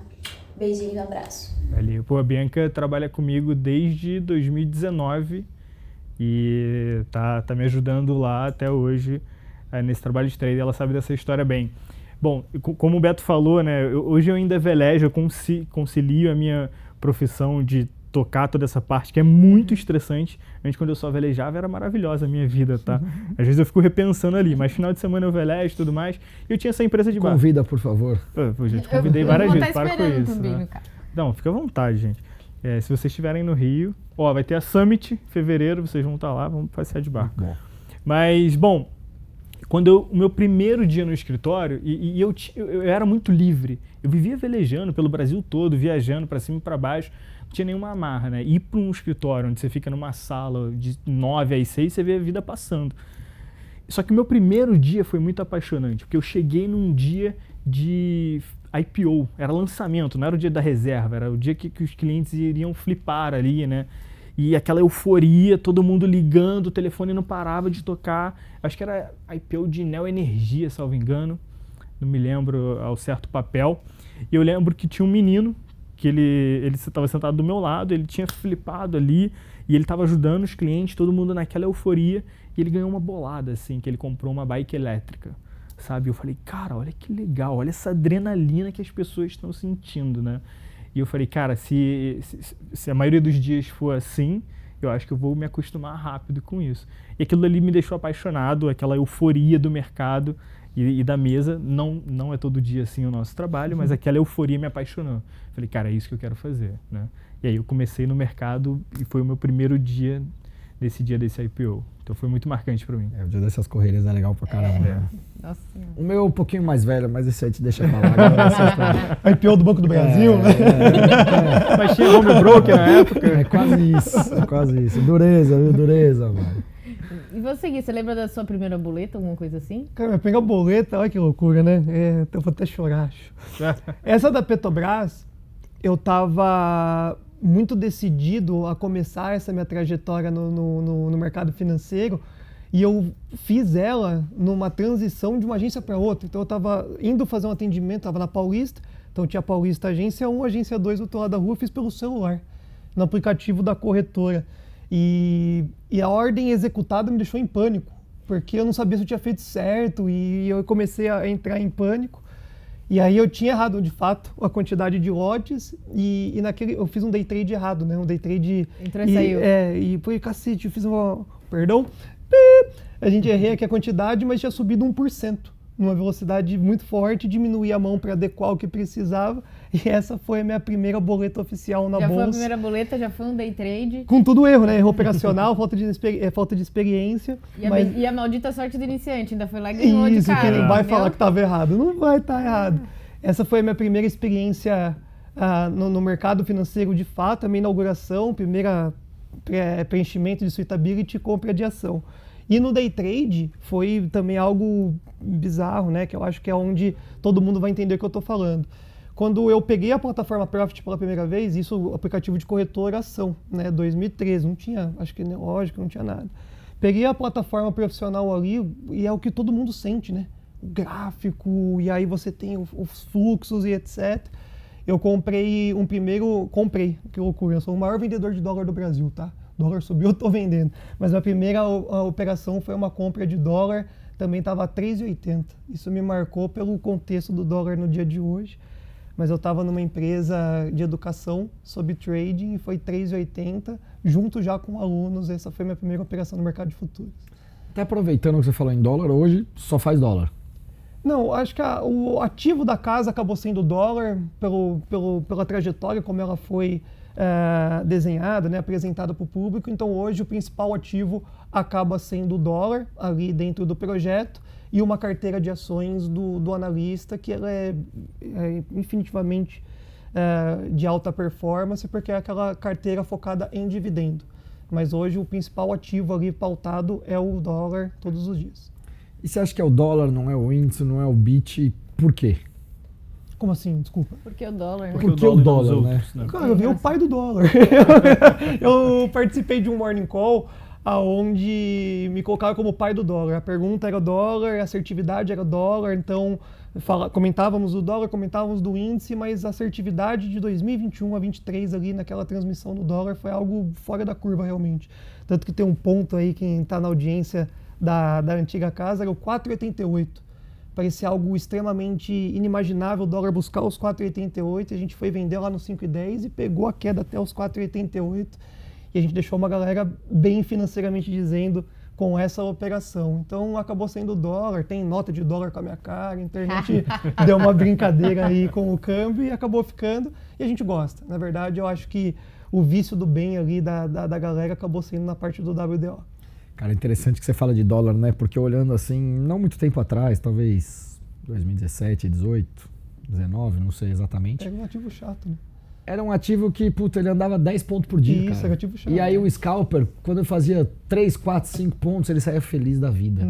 Beijinho e um abraço. Valeu. Pô, a Bianca trabalha comigo desde 2019 e tá me ajudando lá até hoje nesse trabalho de trade. Ela sabe dessa história bem. Bom, como o Beto falou, né? Hoje eu ainda velejo, eu concilio a minha profissão de tocar toda essa parte, que é muito estressante. Antes, quando eu só velejava, era maravilhosa a minha vida, tá? Às vezes eu fico repensando ali, mas final de semana eu velejo e tudo mais. E eu tinha essa empresa de bar. Convida, por favor. Pô, já te convidei várias vezes, para com isso. Também, Né? no caso. Não, fica à vontade, gente. Se vocês estiverem no Rio, vai ter a Summit em fevereiro, vocês vão estar lá, vamos passear de barco. Bom. Mas, bom, o meu primeiro dia no escritório, eu era muito livre. Eu vivia velejando pelo Brasil todo, viajando para cima e para baixo. Não tinha nenhuma amarra, né? Ir para um escritório onde você fica numa sala de 9 às 6, você vê a vida passando. Só que o meu primeiro dia foi muito apaixonante, porque eu cheguei num dia de IPO, era lançamento, não era o dia da reserva, era o dia que os clientes iriam flipar ali, né? E aquela euforia, todo mundo ligando, o telefone não parava de tocar. Acho que era IPO de Neo Energia, salvo engano, não me lembro ao certo papel. E eu lembro que tinha um menino, que ele estava sentado do meu lado, ele tinha flipado ali e ele estava ajudando os clientes, todo mundo naquela euforia, e ele ganhou uma bolada, assim, que ele comprou uma bike elétrica, sabe? Eu falei, cara, olha que legal, olha essa adrenalina que as pessoas estão sentindo, né? E eu falei, cara, se a maioria dos dias for assim, eu acho que eu vou me acostumar rápido com isso. E aquilo ali me deixou apaixonado, aquela euforia do mercado e da mesa. Não é todo dia assim o nosso trabalho, mas aquela euforia me apaixonou. Falei, cara, é isso que eu quero fazer, né? E aí eu comecei no mercado e foi o meu primeiro dia desse IPO. Então foi muito marcante para mim. O dia dessas correrias é legal pra caramba. Né? Nossa Senhora. O meu é um pouquinho mais velho, mas esse aí te deixa falar. Agora A IPO do Banco do Brasil, né? Mas tinha home broker na época. É quase isso. Dureza, viu? Dureza, mano. E você, Gui, você lembra da sua primeira boleta, alguma coisa assim? Cara, pegar boleta, olha que loucura, né? Eu vou até chorar, acho. Essa da Petrobras, eu tava muito decidido a começar essa minha trajetória no mercado financeiro e eu fiz ela numa transição de uma agência para outra. Então eu estava indo fazer um atendimento, estava na Paulista, então tinha Paulista Agência 1, Agência 2 do outro lado da rua, fiz pelo celular, no aplicativo da corretora. E a ordem executada me deixou em pânico, porque eu não sabia se eu tinha feito certo e eu comecei a entrar em pânico. E aí eu tinha errado, de fato, a quantidade de lotes e naquele eu fiz um day trade errado, né? Um day trade... Entrou e saiu. E foi, cacete, eu fiz perdão, a gente errei aqui a quantidade, mas tinha subido 1%, numa velocidade muito forte, diminuí a mão para adequar o que precisava, e essa foi a minha primeira boleta oficial na bolsa. Já foi a primeira boleta, já foi um day trade. Com tudo erro, né? Erro operacional, falta de experiência. E a maldita sorte do iniciante, ainda foi lá e ganhou de cara. Isso, que não vai entendeu? falar que estava errado. Não vai estar errado. Essa foi a minha primeira experiência no mercado financeiro de fato, a minha inauguração, primeira preenchimento de suitability e compra de ação. E no day trade foi também algo bizarro, né? Que eu acho que é onde todo mundo vai entender o que eu estou falando. Quando eu peguei a plataforma Profit pela primeira vez, isso aplicativo de corretora ação, né? 2013, não tinha, acho que lógico, não tinha nada. Peguei a plataforma profissional ali e é o que todo mundo sente, né? O gráfico, e aí você tem os fluxos e etc. Eu comprei que loucura, eu sou o maior vendedor de dólar do Brasil, tá? O dólar subiu, eu tô vendendo. Mas a primeira operação foi uma compra de dólar, também estava a 3,80. Isso me marcou pelo contexto do dólar no dia de hoje. Mas eu estava numa empresa de educação sobre trading e foi 3,80, junto já com alunos. Essa foi minha primeira operação no mercado de futuros. Até aproveitando o que você falou em dólar, hoje só faz dólar. Não, acho que o ativo da casa acabou sendo o dólar pela trajetória como ela foi desenhada, né, apresentada para o público. Então hoje o principal ativo acaba sendo o dólar ali dentro do projeto e uma carteira de ações do analista que ela é infinitivamente de alta performance porque é aquela carteira focada em dividendo. Mas hoje o principal ativo ali pautado é o dólar todos os dias. E você acha que é o dólar, não é o índice, não é o BIT? Por quê? Como assim? Desculpa. Porque o dólar, né? Porque o dólar, né? Cara, eu vi o pai do dólar. Eu participei de um morning call onde me colocaram como pai do dólar. A pergunta era dólar, a assertividade era dólar, então comentávamos do dólar, comentávamos do índice, mas a assertividade de 2021 a 2023 ali naquela transmissão do dólar foi algo fora da curva realmente. Tanto que tem um ponto aí, quem está na audiência da antiga casa, era o 4,88. Parecia algo extremamente inimaginável o dólar buscar os 4,88, a gente foi vender lá no 5,10 e pegou a queda até os 4,88 e a gente deixou uma galera bem financeiramente dizendo com essa operação. Então acabou sendo o dólar, tem nota de dólar com a minha cara, então a gente deu uma brincadeira aí com o câmbio e acabou ficando e a gente gosta. Na verdade, eu acho que o vício do bem ali da galera acabou sendo na parte do WDO. Cara, interessante que você fala de dólar, né? Porque olhando assim, não muito tempo atrás, talvez 2017, 18, 19, não sei exatamente. Era um ativo chato, né? Era um ativo que, puta, ele andava 10 pontos por dia, Isso, cara. era ativo chato. E aí o scalper, quando eu fazia 3, 4, 5 pontos, ele saía feliz da vida.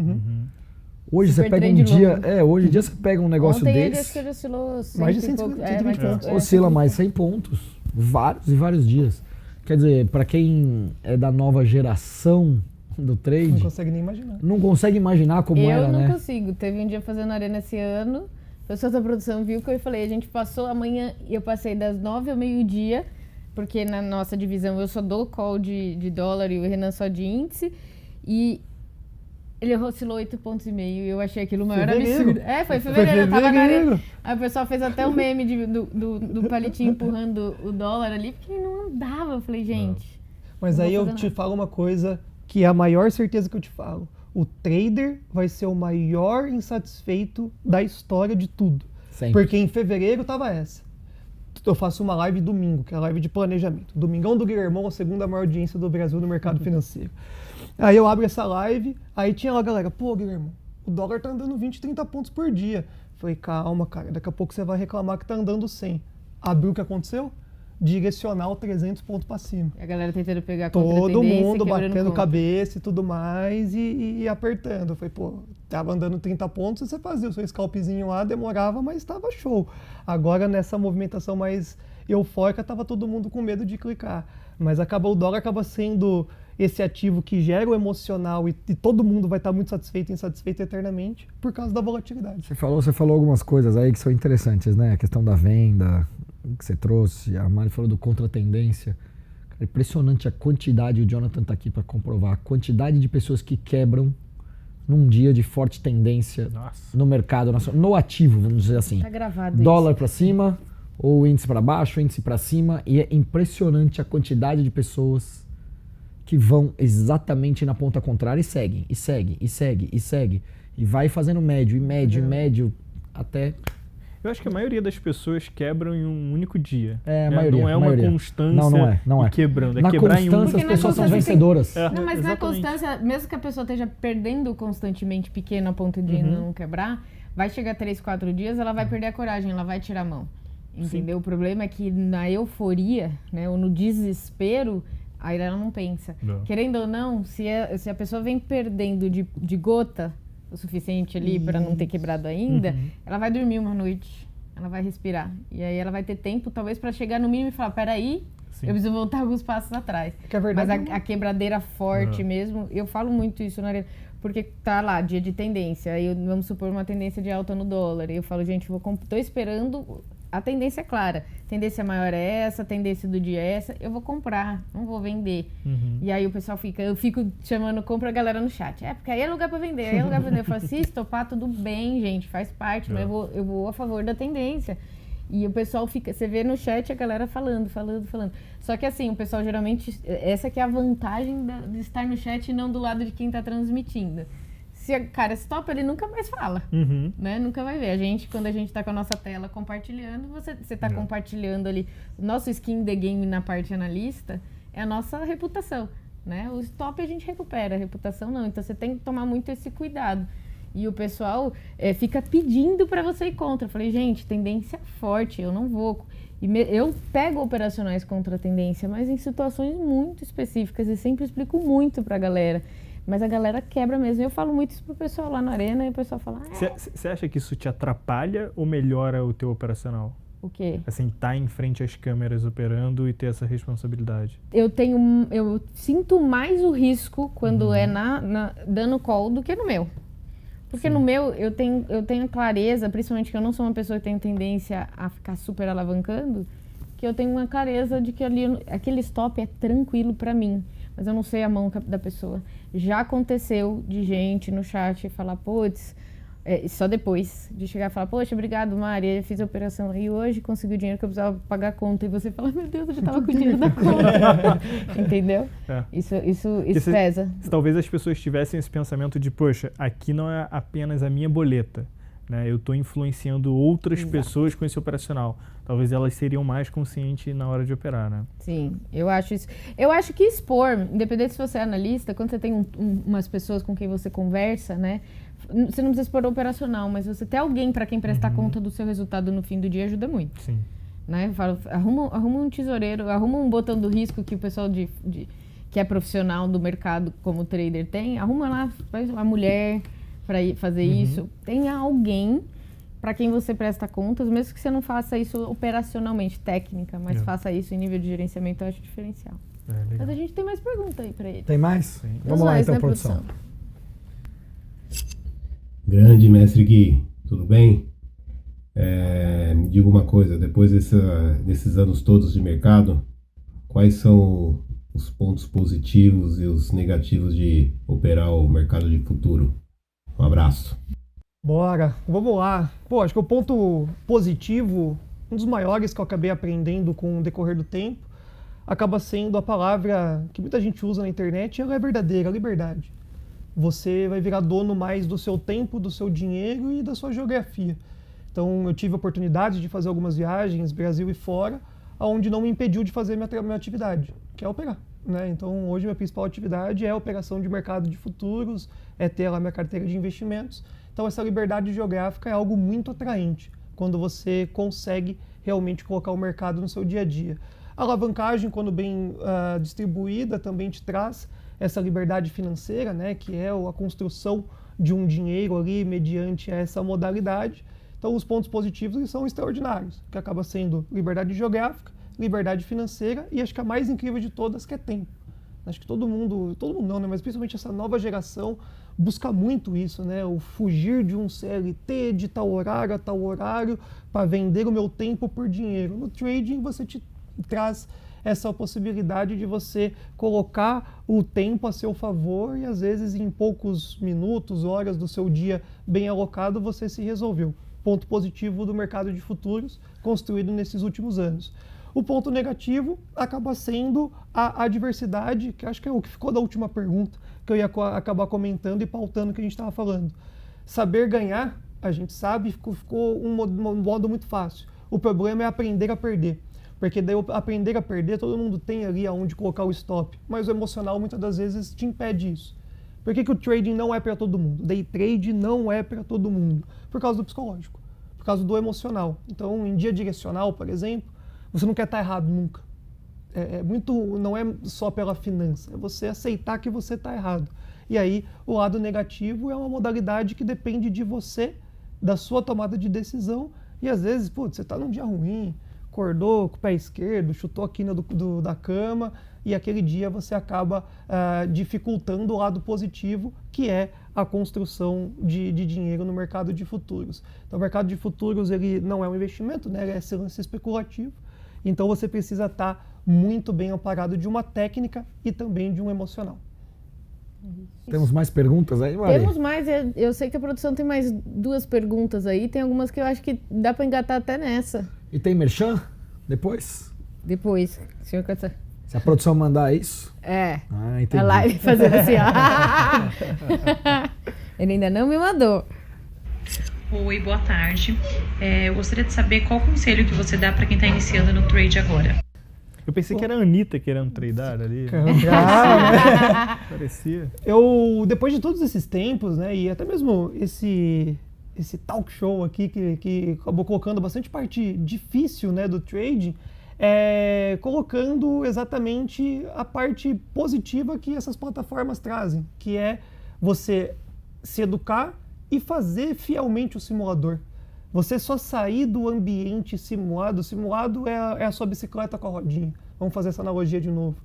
Hoje Super você pega um trade dia... longo. Hoje em dia você pega um negócio Ontem desse... ele disse que ele oscilou mais de 120 pontos. Oscila mais 100 pontos. Vários e vários dias. Quer dizer, para quem é da nova geração do trade... Não consegue nem imaginar. Não consegue imaginar como era, Eu não né? consigo. Teve um dia fazendo arena esse ano, a pessoa da produção viu que eu falei, a gente passou amanhã, eu passei das 9 ao meio-dia, porque na nossa divisão eu só dou call de dólar e o Renan só de índice, e ele oscilou 8,5 pontos e eu achei aquilo o maior Fevereiro. absurdo. Foi fevereiro, eu tava na Fevereiro. arena. Aí o pessoal fez até um meme do palitinho empurrando o dólar ali, porque não andava. Eu falei, gente... Mas não aí vou eu fazer te nada. falo uma coisa que é a maior certeza que eu te falo. O trader vai ser o maior insatisfeito da história de tudo. Sempre. Porque em fevereiro tava essa. Eu faço uma live domingo, que é a live de planejamento. Domingão do Guilhermão, a segunda maior audiência do Brasil no mercado financeiro. Aí eu abro essa live, aí tinha lá a galera, pô, Guilhermão, o dólar tá andando 20, 30 pontos por dia. Falei, calma, cara, daqui a pouco você vai reclamar que tá andando 100. Abriu o que aconteceu? Direcional 300 pontos para cima. A galera tentando pegar Todo mundo quebrando batendo conta. cabeça e tudo mais e apertando. Eu falei, pô, tava andando 30 pontos, você fazia o seu scalpzinho lá, demorava, mas tava show. Agora nessa movimentação mais eufórica, tava todo mundo com medo de clicar. Mas o dólar acaba sendo esse ativo que gera o emocional e todo mundo vai estar muito satisfeito e insatisfeito eternamente por causa da volatilidade. Você falou algumas coisas aí que são interessantes, né? A questão da venda que você trouxe, a Mari falou do contra-tendência. Cara, impressionante a quantidade, o Jonathan tá aqui para comprovar, a quantidade de pessoas que quebram num dia de forte tendência no mercado, no ativo, vamos dizer assim. Tá gravado Dólar isso. para cima, ou índice para baixo, índice para cima, e é impressionante a quantidade de pessoas que vão exatamente na ponta contrária e seguem, e segue, e segue, e segue. E vai fazendo médio, e médio, e médio, até... Eu acho que a maioria das pessoas quebram em um único dia. É, a né? maioria. Não é uma maioria. constância Não é. e quebrando. É Na quebrar em um. constância Porque as na pessoas são constância vencedoras. Não, mas na exatamente. constância, mesmo que a pessoa esteja perdendo constantemente pequeno a ponto de não quebrar, vai chegar 3, 4 dias, ela vai perder a coragem, ela vai tirar a mão. Entendeu? O problema é que na euforia, né, ou no desespero, Aí ela não pensa. Não. Querendo ou não, se a pessoa vem perdendo de gota o suficiente ali para não ter quebrado ainda, ela vai dormir uma noite, ela vai respirar. E aí ela vai ter tempo, talvez, para chegar no mínimo e falar, peraí, eu preciso voltar alguns passos atrás. Que é verdade. Mas a quebradeira forte mesmo, eu falo muito isso na arena, porque tá lá, dia de tendência, aí vamos supor uma tendência de alta no dólar, e eu falo, gente, tô esperando, a tendência é clara, a tendência maior é essa, a tendência do dia é essa, eu vou comprar, não vou vender. E aí o pessoal eu fico chamando, compra a galera no chat, porque aí é lugar pra vender, aí é lugar pra vender. Eu falo, se estopar, tudo bem, gente, faz parte, mas eu vou a favor da tendência. E o pessoal fica, você vê no chat a galera falando. Só que assim, o pessoal geralmente, essa que é a vantagem de estar no chat e não do lado de quem tá transmitindo. Se o cara stop, ele nunca mais fala, né? Nunca vai ver. Quando a gente tá com a nossa tela compartilhando, você tá compartilhando ali. O nosso skin the game na parte analista é a nossa reputação, né? O stop a gente recupera, a reputação não. Então você tem que tomar muito esse cuidado. E o pessoal fica pedindo para você ir contra. Eu falei, gente, tendência forte, eu não vou. Eu pego operacionais contra a tendência, mas em situações muito específicas e sempre explico muito pra galera. Mas a galera quebra mesmo. Eu falo muito isso pro pessoal lá na arena e o pessoal fala... Você acha que isso te atrapalha ou melhora o teu operacional? O quê? Assim, tá em frente às câmeras operando e ter essa responsabilidade. Eu sinto mais o risco quando é dando call do que no meu. Porque no meu, eu tenho clareza, principalmente que eu não sou uma pessoa que tem tendência a ficar super alavancando, que eu tenho uma clareza de que aquele stop é tranquilo pra mim, mas eu não sei a mão da pessoa. Já aconteceu de gente no chat falar, putz, só depois de chegar e falar, poxa, obrigado, Mari, eu fiz a operação e hoje consegui o dinheiro que eu precisava pagar a conta. E você fala, meu Deus, eu já tava com o dinheiro da conta. Entendeu? Isso pesa. Se talvez as pessoas tivessem esse pensamento de, poxa, aqui não é apenas a minha boleta, né? Eu estou influenciando outras pessoas com esse operacional. Talvez elas seriam mais conscientes na hora de operar, né? Sim, eu acho isso. Eu acho que expor, independente se você é analista, quando você tem umas pessoas com quem você conversa, né? Você não precisa expor o operacional, mas você ter alguém para quem prestar conta do seu resultado no fim do dia ajuda muito. Sim. Né? Arruma um tesoureiro, arruma um botão do risco que o pessoal que é profissional do mercado como trader tem, arruma lá, faz uma mulher para fazer isso. Tenha alguém para quem você presta contas, mesmo que você não faça isso operacionalmente, técnica, mas faça isso em nível de gerenciamento, eu acho diferencial. Mas a gente tem mais pergunta aí para ele. Tem mais? Sim. Vamos lá então, produção. Grande mestre Gui, tudo bem? Me diga uma coisa, depois desses anos todos de mercado, quais são os pontos positivos e os negativos de operar o mercado de futuro? Um abraço. Bora, vamos lá. Pô, acho que o ponto positivo, um dos maiores que eu acabei aprendendo com o decorrer do tempo, acaba sendo a palavra que muita gente usa na internet, ela é verdadeira, a liberdade. Você vai virar dono mais do seu tempo, do seu dinheiro e da sua geografia. Então, eu tive a oportunidade de fazer algumas viagens, Brasil e fora, onde não me impediu de fazer minha atividade, que é operar. Né? Então, hoje, minha principal atividade é a operação de mercado de futuros, é ter lá minha carteira de investimentos. Então, essa liberdade geográfica é algo muito atraente, quando você consegue realmente colocar o mercado no seu dia a dia. A alavancagem, quando bem distribuída, também te traz essa liberdade financeira, né, que é a construção de um dinheiro ali mediante essa modalidade. Então, os pontos positivos eles são extraordinários, que acaba sendo liberdade geográfica, liberdade financeira e acho que a mais incrível de todas que é tempo. Acho que todo mundo não, né, mas principalmente essa nova geração busca muito isso, né, o fugir de um CLT de tal horário a tal horário para vender o meu tempo por dinheiro. No trading você te traz essa possibilidade de você colocar o tempo a seu favor e às vezes em poucos minutos, horas do seu dia bem alocado você se resolveu. Ponto positivo do mercado de futuros construído nesses últimos anos. O ponto negativo acaba sendo a adversidade, que acho que é o que ficou da última pergunta, que eu ia acabar comentando e pautando o que a gente estava falando. Saber ganhar, a gente sabe, ficou um modo muito fácil. O problema é aprender a perder. Porque daí aprender a perder, todo mundo tem ali aonde colocar o stop, mas o emocional muitas das vezes te impede isso. Por que o trading não é para todo mundo? Day trade não é para todo mundo. Por causa do psicológico, por causa do emocional. Então, em dia direcional, por exemplo, você não quer estar errado nunca. não é só pela finança, é você aceitar que você está errado. E aí, o lado negativo é uma modalidade que depende de você, da sua tomada de decisão, e às vezes, você está num dia ruim, acordou com o pé esquerdo, chutou a quina da cama, e aquele dia você acaba dificultando o lado positivo, que é a construção de dinheiro no mercado de futuros. Então, o mercado de futuros ele não é um investimento, né? Ele é lance especulativo. Então, você precisa estar muito bem amparado de uma técnica e também de um emocional. Temos mais perguntas aí, Mari? Temos mais, eu sei que a produção tem mais 2 perguntas aí, tem algumas que eu acho que dá para engatar até nessa. E tem merchan depois? Depois, senhor Catsar. Se a produção mandar isso? É. Ah, entendi. A live fazendo assim, ó. Ele ainda não me mandou. Oi, boa tarde. Eu gostaria de saber qual conselho que você dá para quem está iniciando no trade agora. Eu pensei que era a Anitta querendo tradar ali. Parecia. Depois de todos esses tempos, né, e até mesmo esse talk show aqui que acabou colocando bastante parte difícil, né, do trading, colocando exatamente a parte positiva que essas plataformas trazem, que é você se educar e fazer fielmente o simulador. Você só sair do ambiente simulado, é a sua bicicleta com a rodinha. Vamos fazer essa analogia de novo.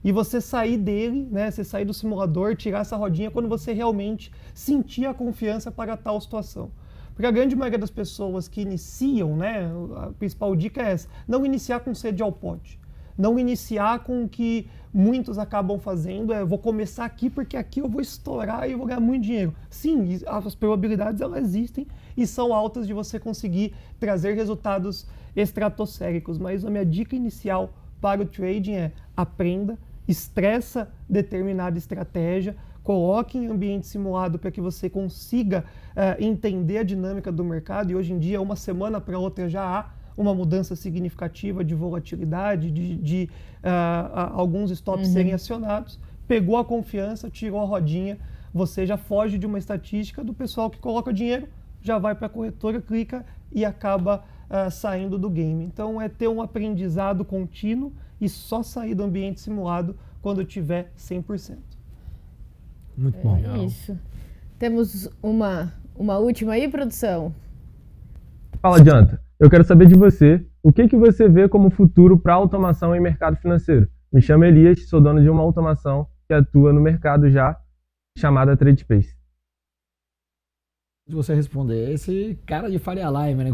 E você sair dele, né, você sair do simulador, tirar essa rodinha quando você realmente sentir a confiança para tal situação. Porque a grande maioria das pessoas que iniciam, né, a principal dica é essa, não iniciar com sede ao pote. Não iniciar com o que muitos acabam fazendo, vou começar aqui porque aqui eu vou estourar e eu vou ganhar muito dinheiro. Sim, as probabilidades elas existem e são altas de você conseguir trazer resultados estratosféricos, mas a minha dica inicial para o trading é aprenda, estressa determinada estratégia, coloque em ambiente simulado para que você consiga entender a dinâmica do mercado, e hoje em dia, uma semana para outra já há uma mudança significativa de volatilidade, de alguns stops serem acionados, pegou a confiança, tirou a rodinha, você já foge de uma estatística do pessoal que coloca dinheiro, já vai para a corretora, clica e acaba saindo do game. Então é ter um aprendizado contínuo e só sair do ambiente simulado quando tiver 100%. Muito bom. É isso. Temos uma última aí, produção? Fala, Jonathan. Eu quero saber de você, o que você vê como futuro para automação em mercado financeiro? Me chamo Elias, sou dono de uma automação que atua no mercado já, chamada TradeSpace. Se você responder, esse cara de Faria Lima, né?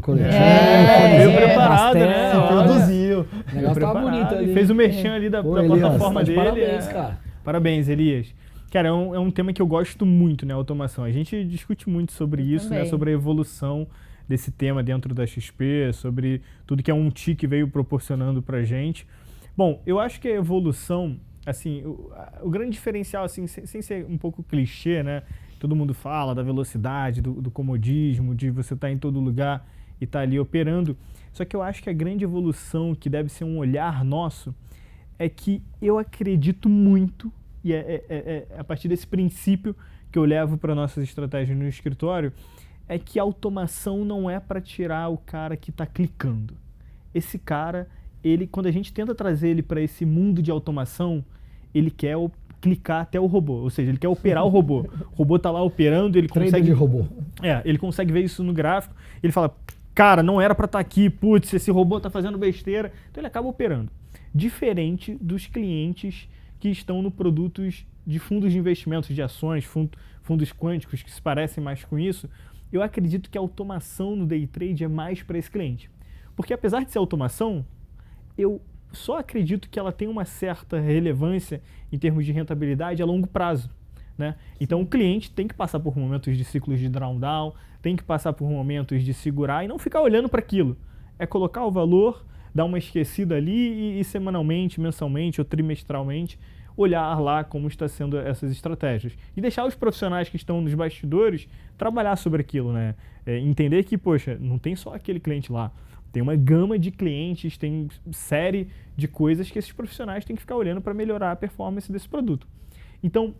Veio preparado, né? Produziu. O negócio tava bonito ali. Fez o merchan ali da plataforma dele. Parabéns, cara. Parabéns, Elias. Cara, é um tema que eu gosto muito, né? Automação. A gente discute muito sobre isso, né? Sobre a evolução desse tema dentro da XP, sobre tudo que a UnTi veio proporcionando pra gente. Bom, eu acho que a evolução, assim, o grande diferencial, assim, sem ser um pouco clichê, né? Todo mundo fala da velocidade, do comodismo, de você estar em todo lugar e estar ali operando. Só que eu acho que a grande evolução, que deve ser um olhar nosso, é que eu acredito muito, e é a partir desse princípio que eu levo para nossas estratégias no escritório, é que a automação não é para tirar o cara que está clicando. Esse cara, quando a gente tenta trazer ele para esse mundo de automação, ele quer clicar até o robô, ou seja, ele quer operar o robô. O robô está lá operando, ele consegue... de robô. Ele consegue ver isso no gráfico, ele fala, cara, não era para estar aqui, putz, esse robô está fazendo besteira. Então ele acaba operando. Diferente dos clientes que estão no produtos de fundos de investimentos, de ações, fundos quânticos, que se parecem mais com isso, eu acredito que a automação no day trade é mais para esse cliente. Porque apesar de ser automação, eu só acredito que ela tem uma certa relevância em termos de rentabilidade a longo prazo, né? Então o cliente tem que passar por momentos de ciclos de drawdown, tem que passar por momentos de segurar e não ficar olhando para aquilo. É colocar o valor, dar uma esquecida ali e semanalmente, mensalmente ou trimestralmente olhar lá como está sendo essas estratégias. E deixar os profissionais que estão nos bastidores trabalhar sobre aquilo, né? Entender que, poxa, não tem só aquele cliente lá. Tem uma gama de clientes, tem série de coisas que esses profissionais têm que ficar olhando para melhorar a performance desse produto. Então,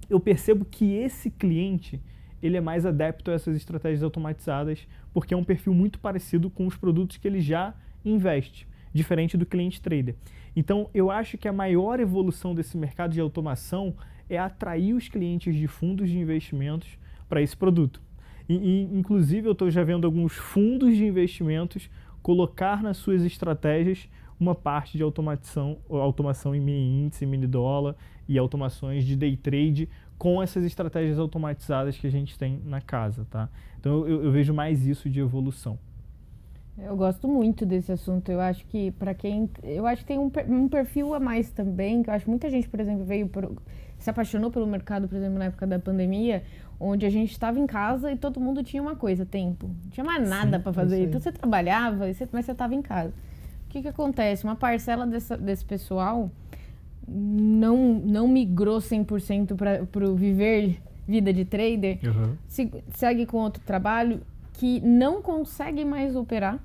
eu percebo que esse cliente, ele é mais adepto a essas estratégias automatizadas, porque é um perfil muito parecido com os produtos que ele já investe. diferente do cliente trader. Então, eu acho que a maior evolução desse mercado de automação é atrair os clientes de fundos de investimentos para esse produto. Inclusive, eu estou já vendo alguns fundos de investimentos colocar nas suas estratégias uma parte de automação em mini índice, mini dólar e automações de day trade com essas estratégias automatizadas que a gente tem na casa, tá? Então eu vejo mais isso de evolução. Eu gosto muito desse assunto. Eu acho que eu acho que tem um perfil a mais também, que eu acho que muita gente, por exemplo, se apaixonou pelo mercado, por exemplo, na época da pandemia, onde a gente estava em casa e todo mundo tinha uma coisa, tempo. Não tinha mais nada para fazer. Então você trabalhava, mas você estava em casa. O que acontece? Uma parcela desse pessoal não migrou 100% para o viver vida de trader, segue com outro trabalho que não consegue mais operar.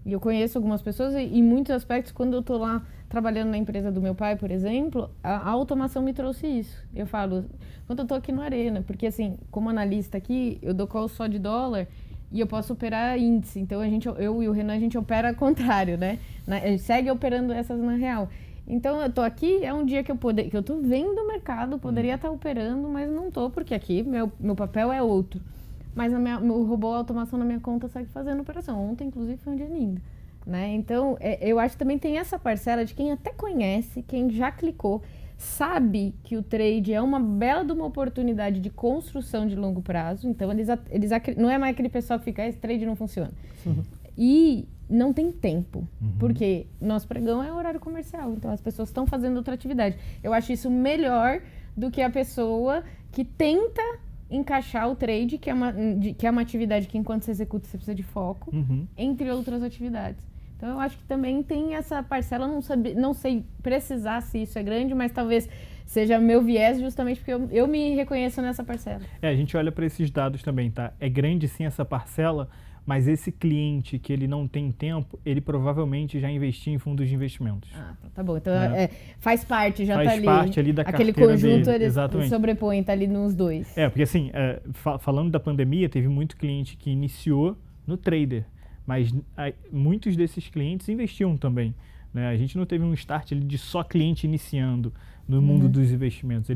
E eu conheço algumas pessoas e em muitos aspectos, quando eu estou lá trabalhando na empresa do meu pai, por exemplo, a automação me trouxe isso. Eu falo, quando eu estou aqui no Arena, porque assim, como analista aqui, eu dou call só de dólar e eu posso operar índice. Então eu e o Renan, a gente opera ao contrário, né? Ele segue operando essas na real. Então eu tô aqui, é um dia que eu tô vendo o mercado, poderia estar operando, mas não tô, porque aqui meu papel é outro. Mas meu robô automação na minha conta segue fazendo operação. Ontem, inclusive, foi um dia lindo, né? Então, eu acho que também tem essa parcela de quem até conhece, quem já clicou, sabe que o trade é uma bela de uma oportunidade de construção de longo prazo. Então, eles não é mais aquele pessoal que fica, esse trade não funciona. E não tem tempo, porque nosso pregão é horário comercial. Então, as pessoas estão fazendo outra atividade. Eu acho isso melhor do que a pessoa que tenta encaixar o trade, que é uma atividade que enquanto você executa você precisa de foco, entre outras atividades. Então eu acho que também tem essa parcela, não sei precisar se isso é grande, mas talvez seja meu viés justamente porque eu me reconheço nessa parcela. A gente olha para esses dados também, tá? É grande sim essa parcela, mas esse cliente que ele não tem tempo, ele provavelmente já investiu em fundos de investimentos. Tá bom. Então faz parte, já faz tá ali. Faz parte ali da aquele carteira conjunto dele. Ele sobrepõe, tá ali nos dois. Porque assim, falando da pandemia, teve muito cliente que iniciou no trader, mas muitos desses clientes investiam também, né? A gente não teve um start ali de só cliente iniciando no mundo dos investimentos.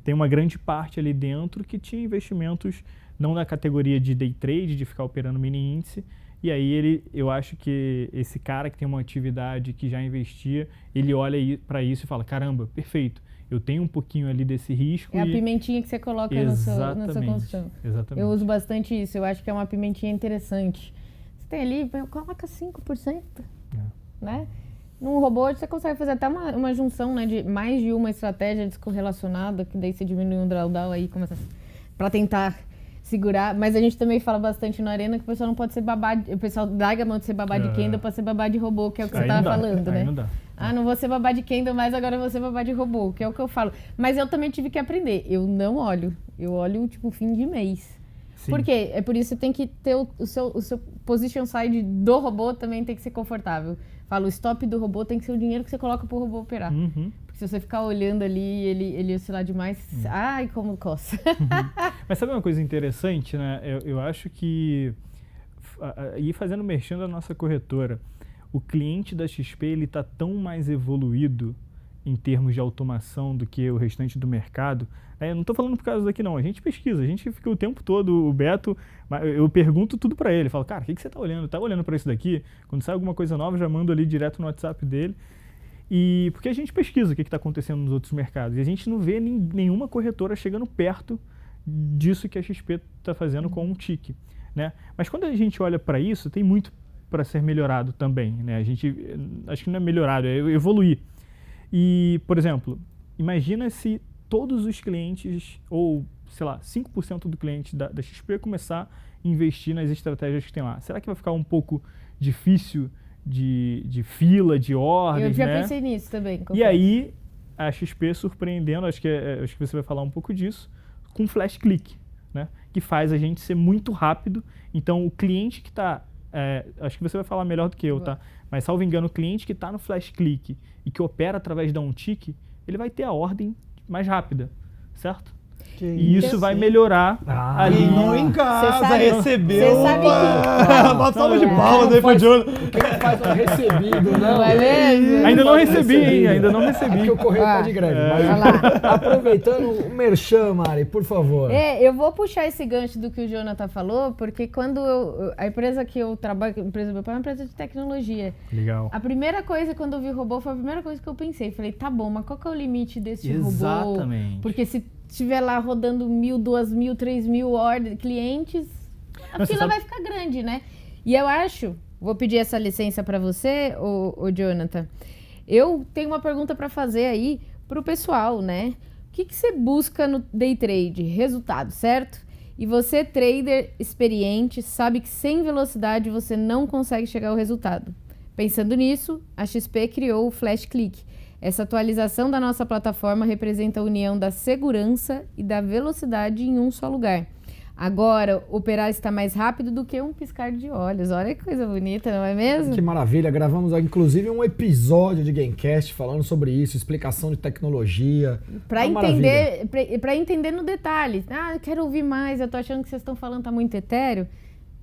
Tem uma grande parte ali dentro que tinha investimentos não na categoria de day trade, de ficar operando mini índice, e aí eu acho que esse cara que tem uma atividade que já investia, ele olha para isso e fala, caramba, perfeito, eu tenho um pouquinho ali desse risco. A pimentinha que você coloca na sua construção. Exatamente. Eu uso bastante isso, eu acho que é uma pimentinha interessante. Você tem ali, coloca 5%, né? Num robô você consegue fazer até uma junção, né, de mais de uma estratégia descorrelacionada, que daí você diminui um drawdown aí, para tentar segurar, mas a gente também fala bastante na Arena que o pessoal não pode ser babá, o pessoal larga a mão de ser babá de candle para ser babá de robô, que é o que você estava falando, né? Não dá. Não vou ser babá de candle, mas agora eu vou ser babá de robô, que é o que eu falo. Mas eu também tive que aprender, eu não olho, eu olho tipo fim de mês. Sim. Por quê? É por isso que você tem que ter o seu position side do robô também tem que ser confortável. Falo, o stop do robô tem que ser o dinheiro que você coloca pro robô operar. Porque se você ficar olhando ali ele oscilar demais, ai, como coça. Mas sabe uma coisa interessante, né? Eu acho que, ir fazendo merchan da nossa corretora, o cliente da XP, ele tá tão mais evoluído em termos de automação do que o restante do mercado. Eu não estou falando por causa daqui não, a gente pesquisa, a gente fica o tempo todo, o Beto, eu pergunto tudo para ele, falo, cara, o que você está olhando? Está olhando para isso daqui? Quando sai alguma coisa nova, já mando ali direto no WhatsApp dele. E porque a gente pesquisa o que está acontecendo nos outros mercados, e a gente não vê nenhuma corretora chegando perto disso que a XP está fazendo com um tique, né? Mas quando a gente olha para isso, tem muito para ser melhorado também, né? A gente, acho que não é melhorado, é evoluir. E, por exemplo, imagina se todos os clientes, ou, sei lá, 5% do cliente da XP começar a investir nas estratégias que tem lá. Será que vai ficar um pouco difícil de fila, de ordem, Eu já né? pensei nisso também. Confesso. E aí, a XP surpreendendo, acho que você vai falar um pouco disso, com flash click, né? Que faz a gente ser muito rápido. Então, o cliente que está... acho que você vai falar melhor do que eu, tá? Mas, salvo engano, o cliente que está no flash click e que opera através da um tick, ele vai ter a ordem mais rápida, certo? E isso vai melhorar ali. Não em casa, recebeu. Você sabe que Uma salva de palmas aí pro Jonathan. Quem faz um recebido, Não é mesmo? Ainda não recebi, hein? Ainda não Porque recebi. o correio tá de greve. Mas Olha lá. aproveitando o merchan, Mari, por favor. Eu vou puxar esse gancho do que o Jonathan falou, porque quando a empresa que eu trabalho, a empresa do meu pai, é uma empresa de tecnologia. Legal. A primeira coisa, quando eu vi robô, foi a primeira coisa que eu pensei. Falei, tá bom, mas qual que é o limite desse robô? Exatamente. Porque se tiver lá rodando 1.000, 2.000, 3.000 clientes, a fila vai ficar grande, né? E eu acho, vou pedir essa licença para você, ô Jonathan, eu tenho uma pergunta para fazer aí pro pessoal, né? O que você busca no day trade? Resultado, certo? E você, trader experiente, sabe que sem velocidade você não consegue chegar ao resultado. Pensando nisso, a XP criou o Flash Click. Essa atualização da nossa plataforma representa a união da segurança e da velocidade em um só lugar. Agora, operar está mais rápido do que um piscar de olhos. Olha que coisa bonita, não é mesmo? Que maravilha. Gravamos, inclusive, um episódio de Gamecast falando sobre isso, explicação de tecnologia. Para entender no detalhe. Ah, eu quero ouvir mais, eu tô achando que vocês estão falando tá muito etéreo.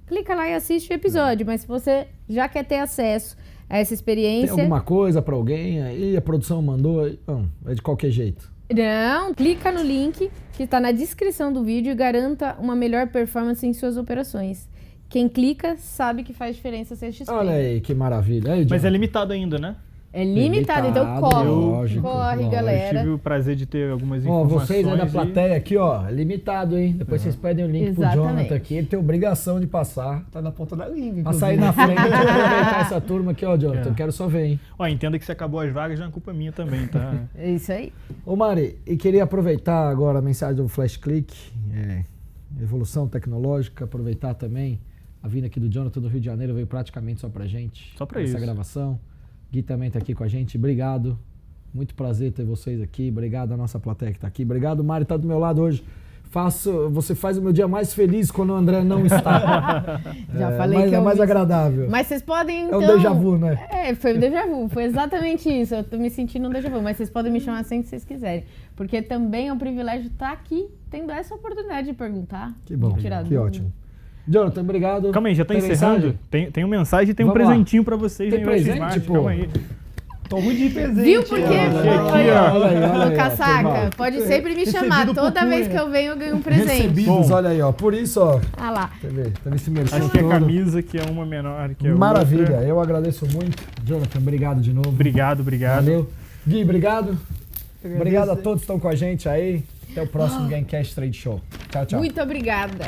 Clica lá e assiste o episódio. Mas se você já quer ter acesso a essa experiência... Tem alguma coisa para alguém aí? A produção mandou? Não, é de qualquer jeito. Não, clica no link que está na descrição do vídeo e garanta uma melhor performance em suas operações. Quem clica sabe que faz diferença ser XP. Olha aí, que maravilha. Aí, Mas é limitado ainda, né? É limitado, então corre. Lógico, Corre, galera. Eu tive o prazer de ter algumas Ó, informações. vocês aí da plateia aqui, ó, é limitado, hein? Depois vocês pedem o link pro Jonathan aqui, ele tem obrigação de passar. Tá na ponta da língua. Pra sair na frente, deixa eu aproveitar essa turma aqui, ó, Jonathan, eu quero só ver, hein? Ó, entenda que se acabou as vagas, não é culpa minha também, tá? É isso aí. Ô Mari, e queria aproveitar agora a mensagem do Flash Click, evolução tecnológica, aproveitar também a vinda aqui do Jonathan do Rio de Janeiro, veio praticamente só pra gente. Só pra essa isso. gravação. Gui também tá aqui com a gente, obrigado. Muito prazer ter vocês aqui, obrigado a nossa plateia que tá aqui. Obrigado, Mari, tá do meu lado hoje. Você faz o meu dia mais feliz quando o André não está. Já falei que é mais agradável. Mas vocês podem, então... É um déjà vu, né? Foi um déjà vu, foi exatamente isso. Eu tô me sentindo um déjà vu, mas vocês podem me chamar sempre que vocês quiserem. Porque também é um privilégio estar aqui, tendo essa oportunidade de perguntar. Que bom, de tirar que dúvida. ótimo. Jonathan, obrigado. Calma aí, já tá Tem encerrando? mensagem? Tem uma mensagem e tem um Vamos lá. presentinho pra vocês. Tem aí, presente, Smart, pô? Calma aí. Tô ruim de presente. Viu por quê? Aqui, ó. Olha aí, Ô, Casaca, turma. pode sempre me chamar. Recebido Toda por vez punha. que eu venho, eu ganho um presente. Recebidos, Bom. olha aí, ó. Por isso, ó. Ah lá. Quer ver? Tá nesse merchan Acho que é a todo. camisa que é uma menor que a Maravilha, outra. eu agradeço muito. Jonathan, obrigado de novo. Obrigado. Valeu. Gui, obrigado. Obrigado a agradeço. todos que estão com a gente aí. Até o próximo Gamecast Trade Show. Tchau, tchau. Muito obrigada.